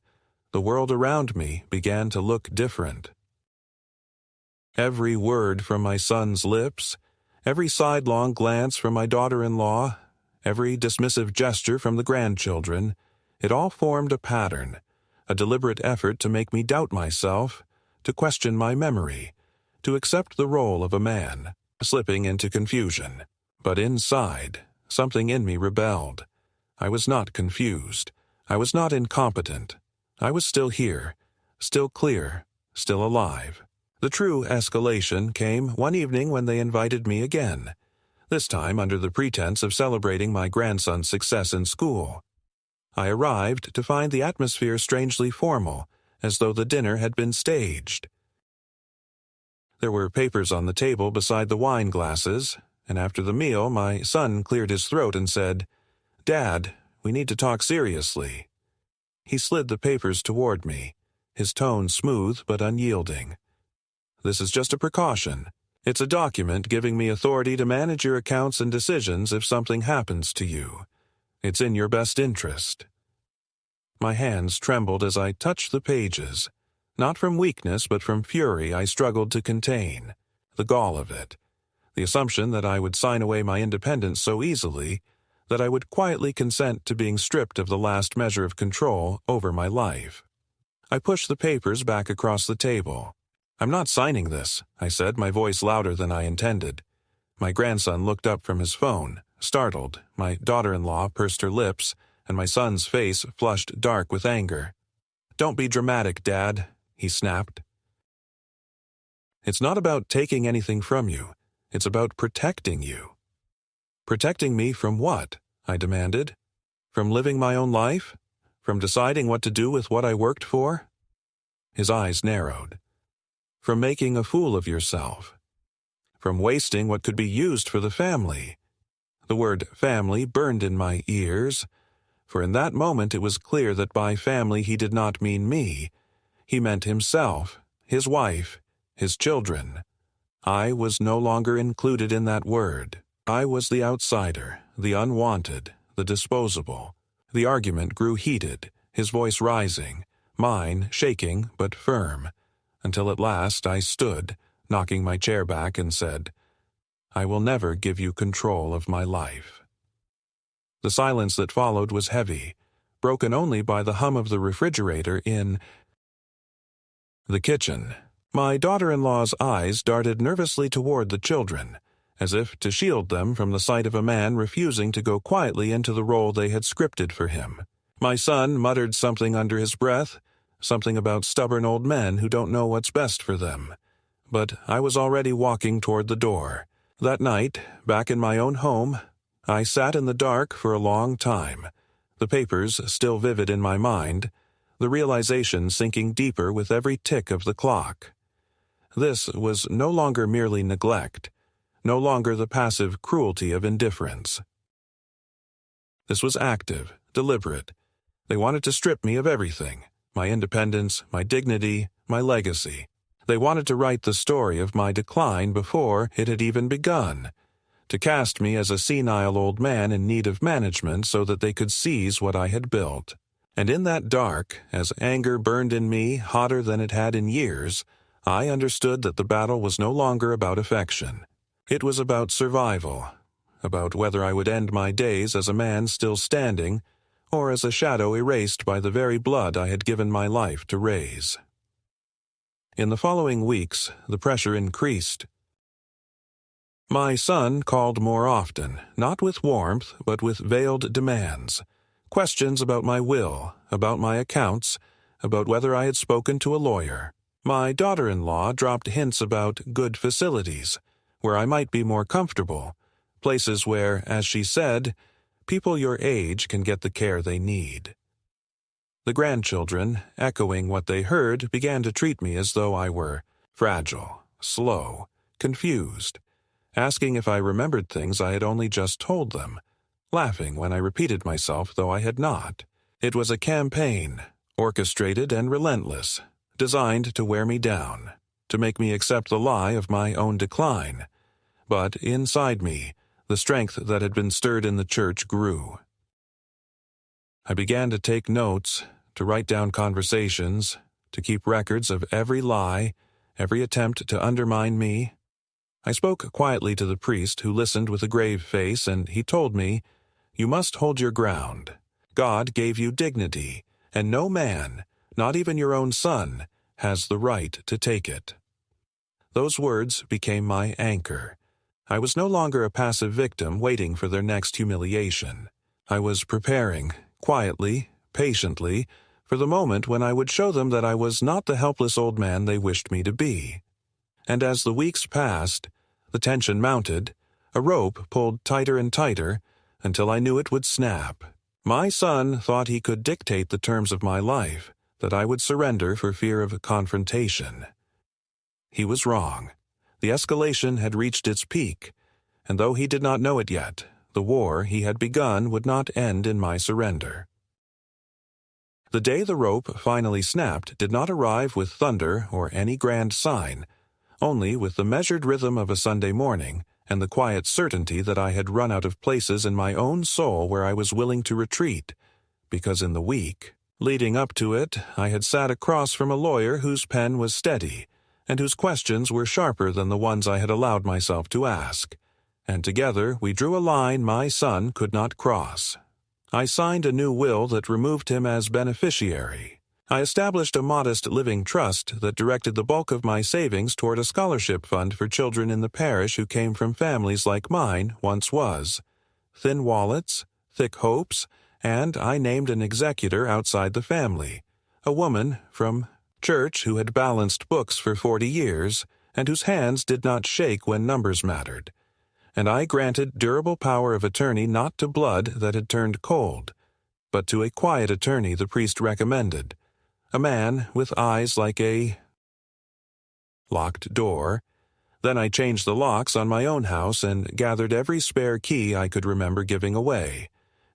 S1: the world around me began to look different. Every word from my son's lips, every sidelong glance from my daughter-in-law, every dismissive gesture from the grandchildren, it all formed a pattern, a deliberate effort to make me doubt myself, to question my memory, to accept the role of a man, slipping into confusion. But inside, something in me rebelled. I was not confused. I was not incompetent. I was still here, still clear, still alive. The true escalation came one evening when they invited me again, this time under the pretense of celebrating my grandson's success in school. I arrived to find the atmosphere strangely formal, as though the dinner had been staged. There were papers on the table beside the wine glasses, and after the meal my son cleared his throat and said, "Dad, we need to talk seriously." He slid the papers toward me, his tone smooth but unyielding. "This is just a precaution. It's a document giving me authority to manage your accounts and decisions if something happens to you. It's in your best interest." My hands trembled as I touched the pages. Not from weakness, but from fury I struggled to contain. The gall of it. The assumption that I would sign away my independence so easily, that I would quietly consent to being stripped of the last measure of control over my life. I pushed the papers back across the table. "I'm not signing this," I said, my voice louder than I intended. My grandson looked up from his phone, startled. My daughter-in-law pursed her lips, and my son's face flushed dark with anger. "Don't be dramatic, Dad," he snapped. "It's not about taking anything from you. It's about protecting you." "Protecting me from what?" I demanded. "From living my own life? From deciding what to do with what I worked for?" His eyes narrowed. "From making a fool of yourself. From wasting what could be used for the family." The word family burned in my ears, for in that moment it was clear that by family he did not mean me. He meant himself, his wife, his children. I was no longer included in that word. I was the outsider, the unwanted, the disposable. The argument grew heated, his voice rising, mine shaking but firm, until at last I stood, knocking my chair back, and said, "I will never give you control of my life." The silence that followed was heavy, broken only by the hum of the refrigerator in the kitchen. My daughter-in-law's eyes darted nervously toward the children, as if to shield them from the sight of a man refusing to go quietly into the role they had scripted for him. My son muttered something under his breath, something about stubborn old men who don't know what's best for them. But I was already walking toward the door. That night, back in my own home, I sat in the dark for a long time, the papers still vivid in my mind, the realization sinking deeper with every tick of the clock. This was no longer merely neglect, no longer the passive cruelty of indifference. This was active, deliberate. They wanted to strip me of everything, my independence, my dignity, my legacy. They wanted to write the story of my decline before it had even begun, to cast me as a senile old man in need of management so that they could seize what I had built. And in that dark, as anger burned in me hotter than it had in years, I understood that the battle was no longer about affection. It was about survival, about whether I would end my days as a man still standing, or as a shadow erased by the very blood I had given my life to raise. In the following weeks, the pressure increased. My son called more often, not with warmth, but with veiled demands. Questions about my will, about my accounts, about whether I had spoken to a lawyer. My daughter-in-law dropped hints about good facilities, where I might be more comfortable, places where, as she said, people your age can get the care they need. The grandchildren, echoing what they heard, began to treat me as though I were fragile, slow, confused, asking if I remembered things I had only just told them, laughing when I repeated myself though I had not. It was a campaign, orchestrated and relentless, designed to wear me down, to make me accept the lie of my own decline. But inside me, the strength that had been stirred in the church grew. I began to take notes, to write down conversations, to keep records of every lie, every attempt to undermine me. I spoke quietly to the priest, who listened with a grave face, and he told me, "You must hold your ground. God gave you dignity, and no man, not even your own son, has the right to take it." Those words became my anchor. I was no longer a passive victim waiting for their next humiliation. I was preparing, quietly, patiently, for the moment when I would show them that I was not the helpless old man they wished me to be. And as the weeks passed, the tension mounted, a rope pulled tighter and tighter, until I knew it would snap. My son thought he could dictate the terms of my life, that I would surrender for fear of confrontation. He was wrong. The escalation had reached its peak, and though he did not know it yet, the war he had begun would not end in my surrender. The day the rope finally snapped did not arrive with thunder or any grand sign, only with the measured rhythm of a Sunday morning and the quiet certainty that I had run out of places in my own soul where I was willing to retreat, because in the week leading up to it I had sat across from a lawyer whose pen was steady and whose questions were sharper than the ones I had allowed myself to ask, and together we drew a line my son could not cross. I signed a new will that removed him as beneficiary. I established a modest living trust that directed the bulk of my savings toward a scholarship fund for children in the parish who came from families like mine once was. Thin wallets, thick hopes, and I named an executor outside the family, a woman from church who had balanced books for 40 years and whose hands did not shake when numbers mattered. And I granted durable power of attorney not to blood that had turned cold, but to a quiet attorney the priest recommended, a man with eyes like a locked door. Then I changed the locks on my own house and gathered every spare key I could remember giving away.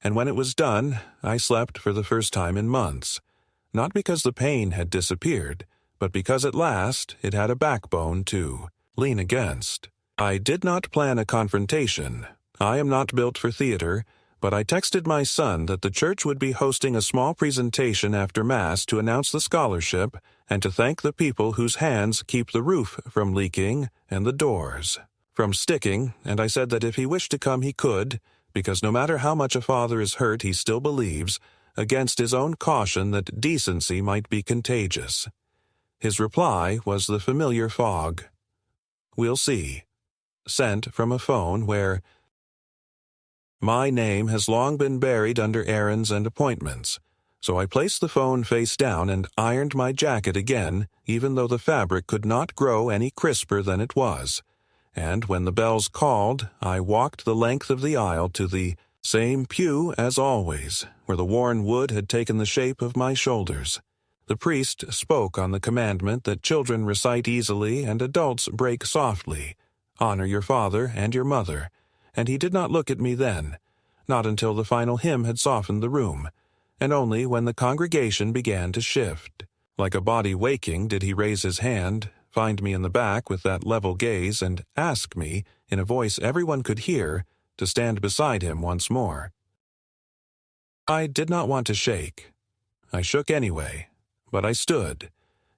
S1: And when it was done, I slept for the first time in months, not because the pain had disappeared, but because at last it had a backbone to lean against. I did not plan a confrontation. I am not built for theater, but I texted my son that the church would be hosting a small presentation after Mass to announce the scholarship and to thank the people whose hands keep the roof from leaking and the doors from sticking, and I said that if he wished to come he could, because no matter how much a father is hurt he still believes, against his own caution that decency might be contagious. His reply was the familiar fog. "We'll see," sent from a phone where my name has long been buried under errands and appointments, so I placed the phone face down and ironed my jacket again, even though the fabric could not grow any crisper than it was. And when the bells called, I walked the length of the aisle to the same pew as always, where the worn wood had taken the shape of my shoulders. The priest spoke on the commandment that children recite easily and adults break softly, honor your father and your mother, and he did not look at me then, not until the final hymn had softened the room, and only when the congregation began to shift. Like a body waking did he raise his hand, find me in the back with that level gaze, and ask me, in a voice everyone could hear, to stand beside him once more. I did not want to shake. I shook anyway, but I stood,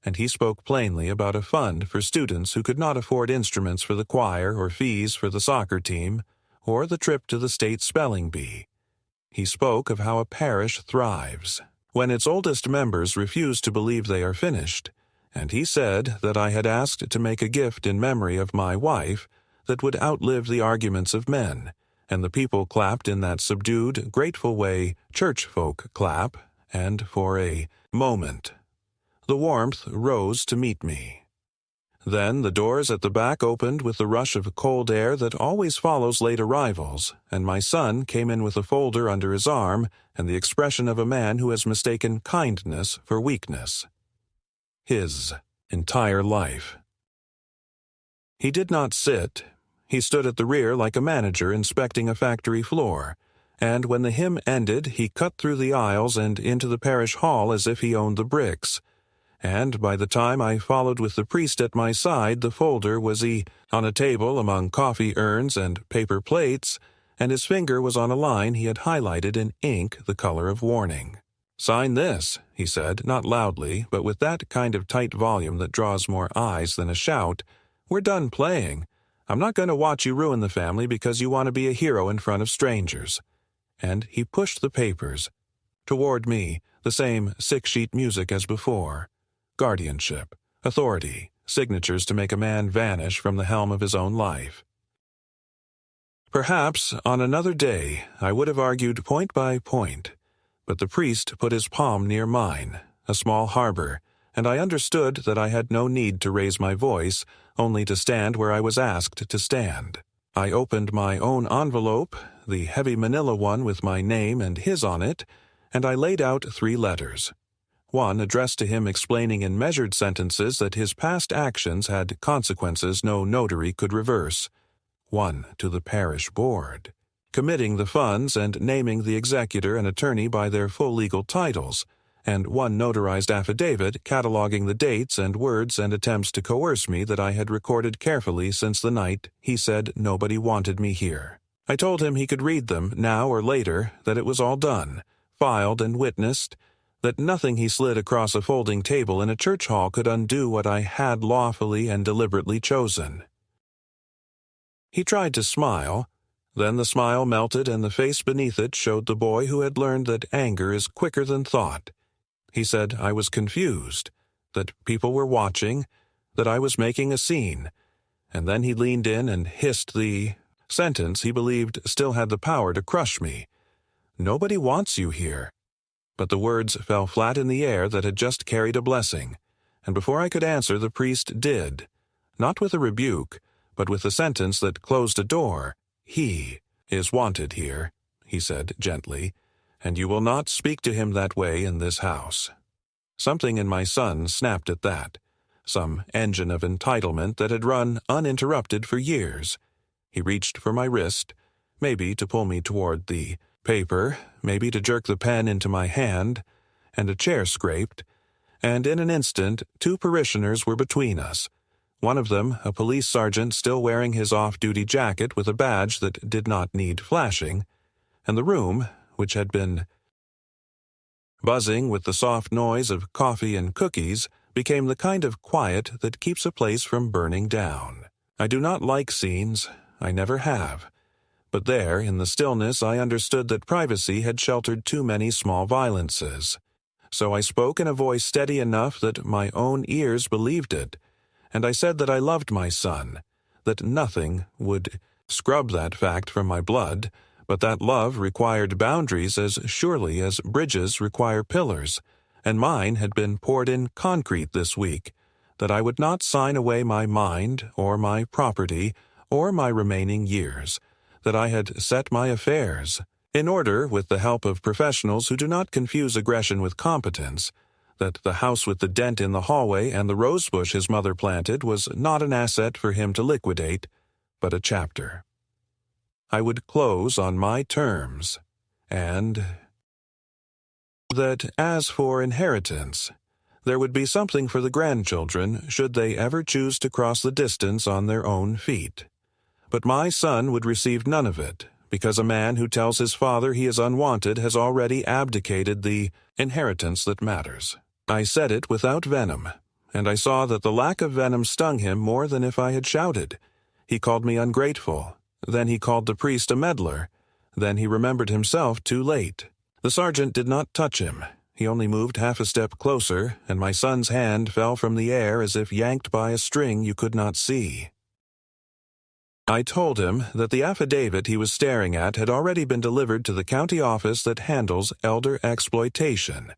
S1: and he spoke plainly about a fund for students who could not afford instruments for the choir or fees for the soccer team, or the trip to the state spelling bee. He spoke of how a parish thrives when its oldest members refuse to believe they are finished, and he said that I had asked to make a gift in memory of my wife that would outlive the arguments of men, and the people clapped in that subdued, grateful way church folk clap, and for a moment the warmth rose to meet me. Then the doors at the back opened with the rush of cold air that always follows late arrivals, and my son came in with a folder under his arm and the expression of a man who has mistaken kindness for weakness. His entire life. He did not sit. He stood at the rear like a manager inspecting a factory floor, and when the hymn ended he cut through the aisles and into the parish hall as if he owned the bricks. And by the time I followed with the priest at my side, the folder was on a table among coffee urns and paper plates, and his finger was on a line he had highlighted in ink the color of warning. "Sign this," he said, not loudly, but with that kind of tight volume that draws more eyes than a shout. "We're done playing. I'm not going to watch you ruin the family because you want to be a hero in front of strangers." And he pushed the papers toward me, the same 6-sheet music as before. Guardianship, authority, signatures to make a man vanish from the helm of his own life. Perhaps, on another day, I would have argued point by point, but the priest put his palm near mine, a small harbor, and I understood that I had no need to raise my voice, only to stand where I was asked to stand. I opened my own envelope, the heavy manila one with my name and his on it, and I laid out 3 letters. One addressed to him explaining in measured sentences that his past actions had consequences no notary could reverse. One to the parish board, committing the funds and naming the executor and attorney by their full legal titles, and one notarized affidavit cataloging the dates and words and attempts to coerce me that I had recorded carefully since the night he said nobody wanted me here. I told him he could read them now or later, that it was all done, filed and witnessed, that nothing he slid across a folding table in a church hall could undo what I had lawfully and deliberately chosen. He tried to smile. Then the smile melted and the face beneath it showed the boy who had learned that anger is quicker than thought. He said I was confused, that people were watching, that I was making a scene, and then he leaned in and hissed the sentence he believed still had the power to crush me. "Nobody wants you here." But the words fell flat in the air that had just carried a blessing, and before I could answer the priest did, not with a rebuke, but with the sentence that closed a door. "He is wanted here," he said gently, "and you will not speak to him that way in this house." Something in my son snapped at that, some engine of entitlement that had run uninterrupted for years. He reached for my wrist, maybe to pull me toward the paper, maybe to jerk the pen into my hand, and a chair scraped, and in an instant 2 parishioners were between us. One of them, a police sergeant still wearing his off-duty jacket with a badge that did not need flashing, and the room, which had been buzzing with the soft noise of coffee and cookies, became the kind of quiet that keeps a place from burning down. I do not like scenes, I never have. But there, in the stillness, I understood that privacy had sheltered too many small violences. So I spoke in a voice steady enough that my own ears believed it, and I said that I loved my son, that nothing would scrub that fact from my blood, but that love required boundaries as surely as bridges require pillars, and mine had been poured in concrete this week, that I would not sign away my mind or my property or my remaining years, that I had set my affairs in order with the help of professionals who do not confuse aggression with competence, that the house with the dent in the hallway and the rosebush his mother planted was not an asset for him to liquidate, but a chapter. I would close on my terms, and that as for inheritance, there would be something for the grandchildren should they ever choose to cross the distance on their own feet. But my son would receive none of it, because a man who tells his father he is unwanted has already abdicated the inheritance that matters. I said it without venom, and I saw that the lack of venom stung him more than if I had shouted. He called me ungrateful, then he called the priest a meddler, then he remembered himself too late. The sergeant did not touch him. He only moved half a step closer, and my son's hand fell from the air as if yanked by a string you could not see. I told him that the affidavit he was staring at had already been delivered to the county office that handles elder exploitation,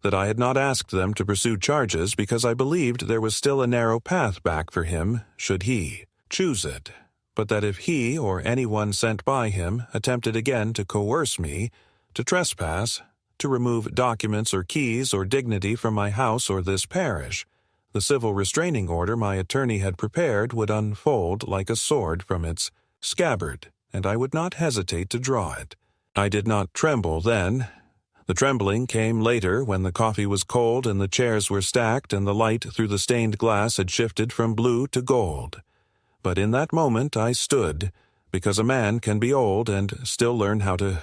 S1: that I had not asked them to pursue charges because I believed there was still a narrow path back for him, should he choose it, but that if he or anyone sent by him attempted again to coerce me, to trespass, to remove documents or keys or dignity from my house or this parish, the civil restraining order my attorney had prepared would unfold like a sword from its scabbard, and I would not hesitate to draw it. I did not tremble then. The trembling came later when the coffee was cold and the chairs were stacked and the light through the stained glass had shifted from blue to gold. But in that moment I stood, because a man can be old and still learn how to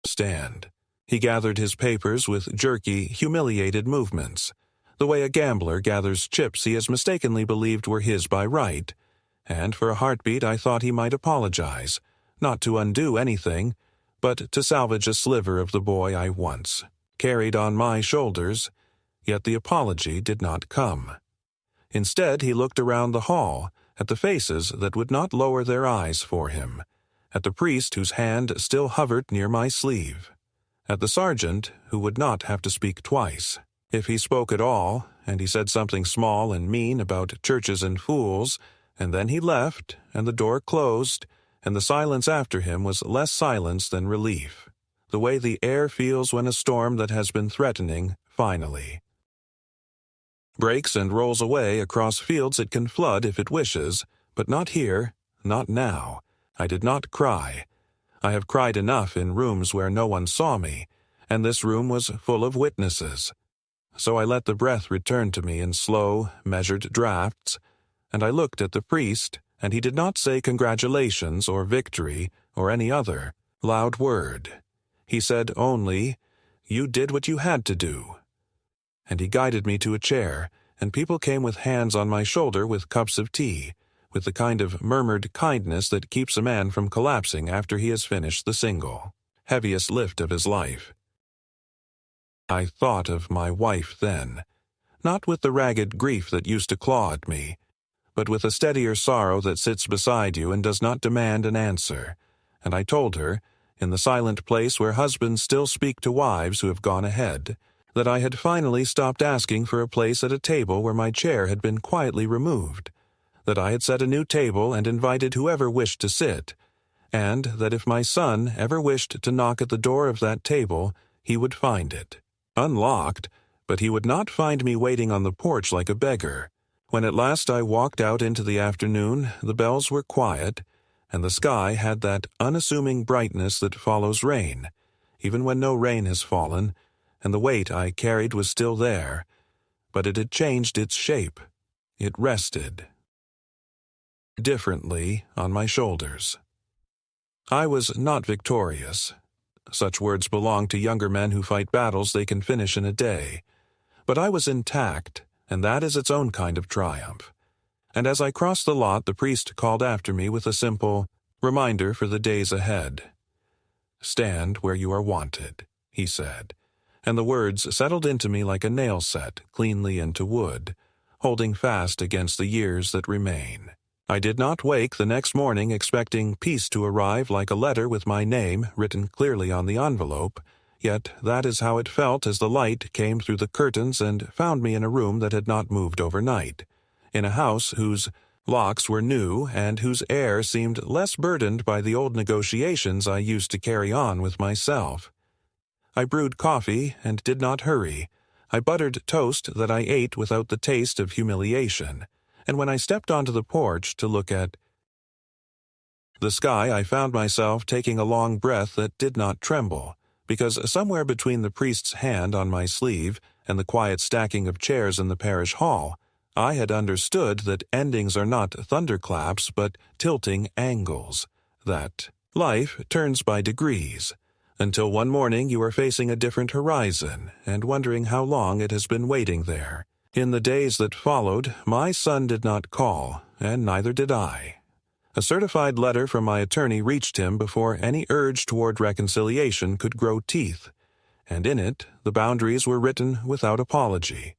S1: stand. He gathered his papers with jerky, humiliated movements, the way a gambler gathers chips he has mistakenly believed were his by right, and for a heartbeat I thought he might apologize, not to undo anything, but to salvage a sliver of the boy I once carried on my shoulders, yet the apology did not come. Instead, he looked around the hall, at the faces that would not lower their eyes for him, at the priest whose hand still hovered near my sleeve, at the sergeant who would not have to speak twice. If he spoke at all, and he said something small and mean about churches and fools, and then he left, and the door closed, and the silence after him was less silence than relief, the way the air feels when a storm that has been threatening finally breaks and rolls away across fields it can flood if it wishes, but not here, not now. I did not cry. I have cried enough in rooms where no one saw me, and this room was full of witnesses. So I let the breath return to me in slow, measured drafts, and I looked at the priest, and he did not say congratulations or victory or any other loud word. He said only, "You did what you had to do." And he guided me to a chair, and people came with hands on my shoulder with cups of tea, with the kind of murmured kindness that keeps a man from collapsing after he has finished the single, heaviest lift of his life. I thought of my wife then, not with the ragged grief that used to claw at me, but with a steadier sorrow that sits beside you and does not demand an answer. And I told her, in the silent place where husbands still speak to wives who have gone ahead, that I had finally stopped asking for a place at a table where my chair had been quietly removed, that I had set a new table and invited whoever wished to sit, and that if my son ever wished to knock at the door of that table, he would find it. Unlocked, but he would not find me waiting on the porch like a beggar. When at last I walked out into the afternoon, the bells were quiet, and the sky had that unassuming brightness that follows rain, even when no rain has fallen, and the weight I carried was still there, but it had changed its shape. It rested differently on my shoulders. I was not victorious. Such words belong to younger men who fight battles they can finish in a day. But I was intact, and that is its own kind of triumph. And as I crossed the lot, the priest called after me with a simple reminder for the days ahead. "Stand where you are wanted," he said, and the words settled into me like a nail set cleanly into wood, holding fast against the years that remain. I did not wake the next morning expecting peace to arrive like a letter with my name written clearly on the envelope, yet that is how it felt as the light came through the curtains and found me in a room that had not moved overnight, in a house whose locks were new and whose air seemed less burdened by the old negotiations I used to carry on with myself. I brewed coffee and did not hurry. I buttered toast that I ate without the taste of humiliation, and when I stepped onto the porch to look at the sky, I found myself taking a long breath that did not tremble, because somewhere between the priest's hand on my sleeve and the quiet stacking of chairs in the parish hall, I had understood that endings are not thunderclaps but tilting angles, that life turns by degrees, until one morning you are facing a different horizon and wondering how long it has been waiting there. In the days that followed, my son did not call, and neither did I. A certified letter from my attorney reached him before any urge toward reconciliation could grow teeth, and in it the boundaries were written without apology,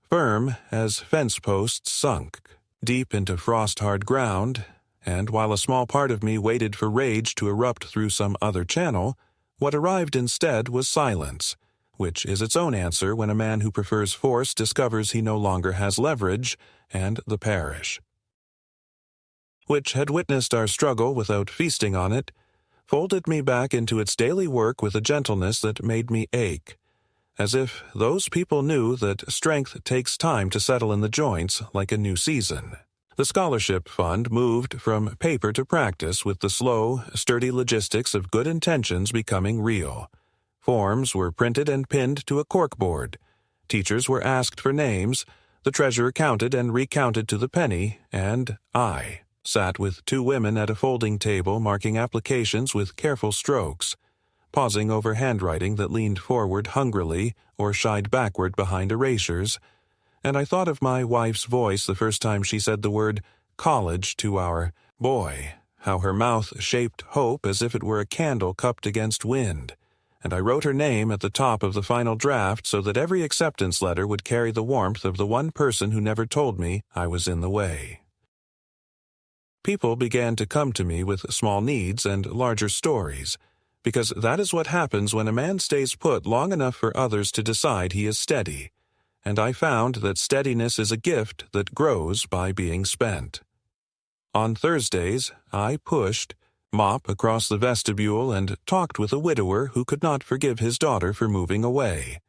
S1: firm as fence posts sunk deep into frost-hard ground, and while a small part of me waited for rage to erupt through some other channel, what arrived instead was silence, which is its own answer when a man who prefers force discovers he no longer has leverage, and the parish, which had witnessed our struggle without feasting on it, folded me back into its daily work with a gentleness that made me ache, as if those people knew that strength takes time to settle in the joints like a new season. The scholarship fund moved from paper to practice with the slow, sturdy logistics of good intentions becoming real. Forms were printed and pinned to a corkboard. Teachers were asked for names, the treasurer counted and recounted to the penny, and I sat with two women at a folding table marking applications with careful strokes, pausing over handwriting that leaned forward hungrily or shied backward behind erasures, and I thought of my wife's voice the first time she said the word college to our boy, how her mouth shaped hope as if it were a candle cupped against wind, and I wrote her name at the top of the final draft so that every acceptance letter would carry the warmth of the one person who never told me I was in the way. People began to come to me with small needs and larger stories, because that is what happens when a man stays put long enough for others to decide he is steady, and I found that steadiness is a gift that grows by being spent. On Thursdays, I pushed mop across the vestibule and talked with a widower who could not forgive his daughter for moving away.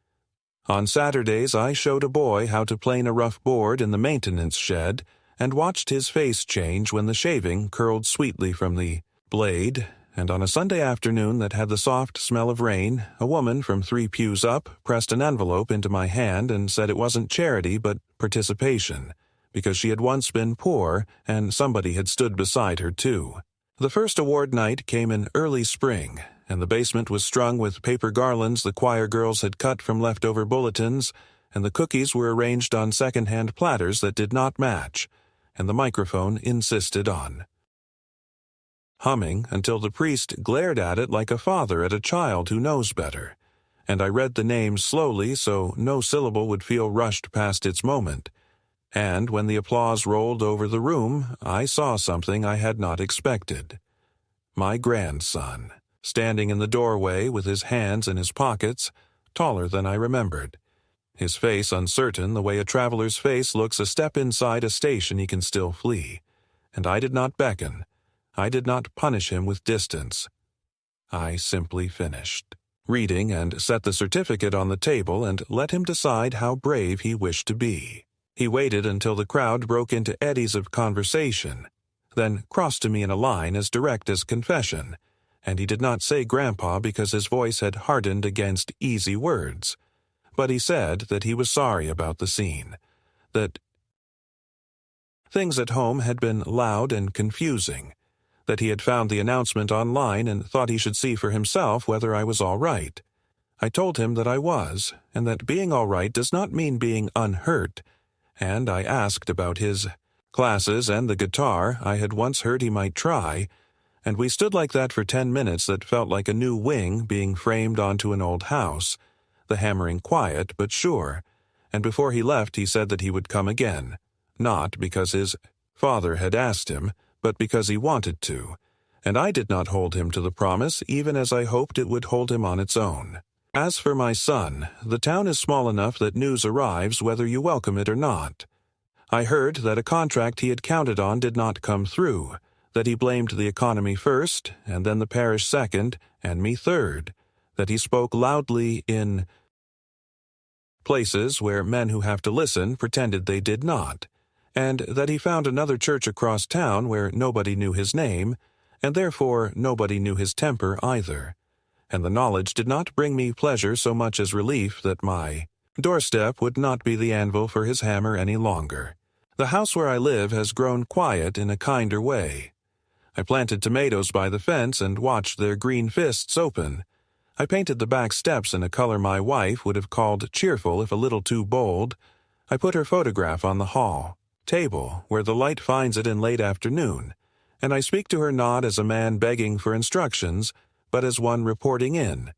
S1: On Saturdays, I showed a boy how to plane a rough board in the maintenance shed and watched his face change when the shaving curled sweetly from the blade, and on a Sunday afternoon that had the soft smell of rain, a woman from 3 pews up pressed an envelope into my hand and said it wasn't charity but participation, because she had once been poor and somebody had stood beside her too. The first award night came in early spring, and the basement was strung with paper garlands the choir girls had cut from leftover bulletins, and the cookies were arranged on second-hand platters that did not match, and the microphone insisted on humming until the priest glared at it like a father at a child who knows better, and I read the name slowly so no syllable would feel rushed past its moment. And when the applause rolled over the room, I saw something I had not expected. My grandson, standing in the doorway with his hands in his pockets, taller than I remembered. His face uncertain the way a traveler's face looks a step inside a station he can still flee. And I did not beckon. I did not punish him with distance. I simply finished reading and set the certificate on the table and let him decide how brave he wished to be. He waited until the crowd broke into eddies of conversation, then crossed to me in a line as direct as confession, and he did not say Grandpa because his voice had hardened against easy words, but he said that he was sorry about the scene, that things at home had been loud and confusing, that he had found the announcement online and thought he should see for himself whether I was all right. I told him that I was, and that being all right does not mean being unhurt, and I asked about his classes and the guitar I had once heard he might try, and we stood like that for 10 minutes that felt like a new wing being framed onto an old house, the hammering quiet but sure, and before he left he said that he would come again, not because his father had asked him, but because he wanted to, and I did not hold him to the promise even as I hoped it would hold him on its own. As for my son, the town is small enough that news arrives whether you welcome it or not. I heard that a contract he had counted on did not come through, that he blamed the economy first, and then the parish second, and me third, that he spoke loudly in places where men who have to listen pretended they did not, and that he found another church across town where nobody knew his name, and therefore nobody knew his temper either. And the knowledge did not bring me pleasure so much as relief that my doorstep would not be the anvil for his hammer any longer. The house where I live has grown quiet in a kinder way. I planted tomatoes by the fence and watched their green fists open. I painted the back steps in a color my wife would have called cheerful if a little too bold. I put her photograph on the hall table where the light finds it in late afternoon, and I speak to her not as a man begging for instructions, but as one reporting in,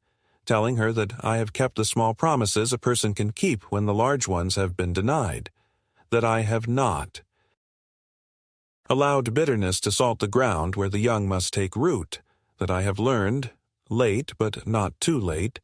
S1: telling her that I have kept the small promises a person can keep when the large ones have been denied, that I have not allowed bitterness to salt the ground where the young must take root, that I have learned, late but not too late,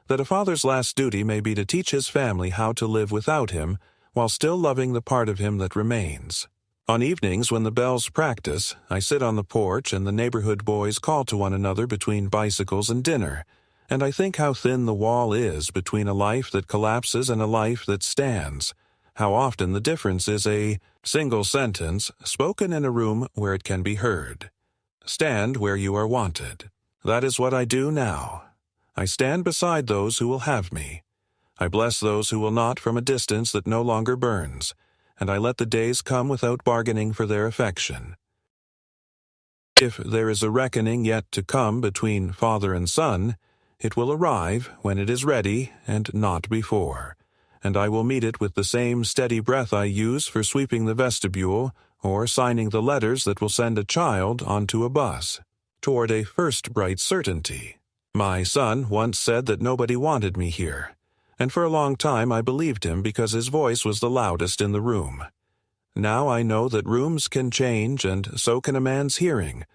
S1: that a father's last duty may be to teach his family how to live without him while still loving the part of him that remains. On evenings when the bells practice, I sit on the porch and the neighborhood boys call to one another between bicycles and dinner, and I think how thin the wall is between a life that collapses and a life that stands, how often the difference is a single sentence spoken in a room where it can be heard. Stand where you are wanted. That is what I do now. I stand beside those who will have me. I bless those who will not from a distance that no longer burns, and I let the days come without bargaining for their affection. If there is a reckoning yet to come between father and son, it will arrive when it is ready and not before, and I will meet it with the same steady breath I use for sweeping the vestibule or signing the letters that will send a child onto a bus, toward a first bright certainty. My son once said that nobody wanted me here, and for a long time I believed him because his voice was the loudest in the room. Now I know that rooms can change, and so can a man's hearing,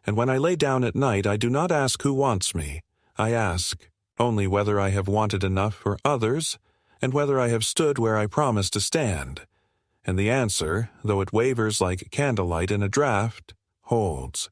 S1: and when I lay down at night I do not ask who wants me. I ask only whether I have wanted enough for others, and whether I have stood where I promised to stand. And the answer, though it wavers like candlelight in a draught, holds.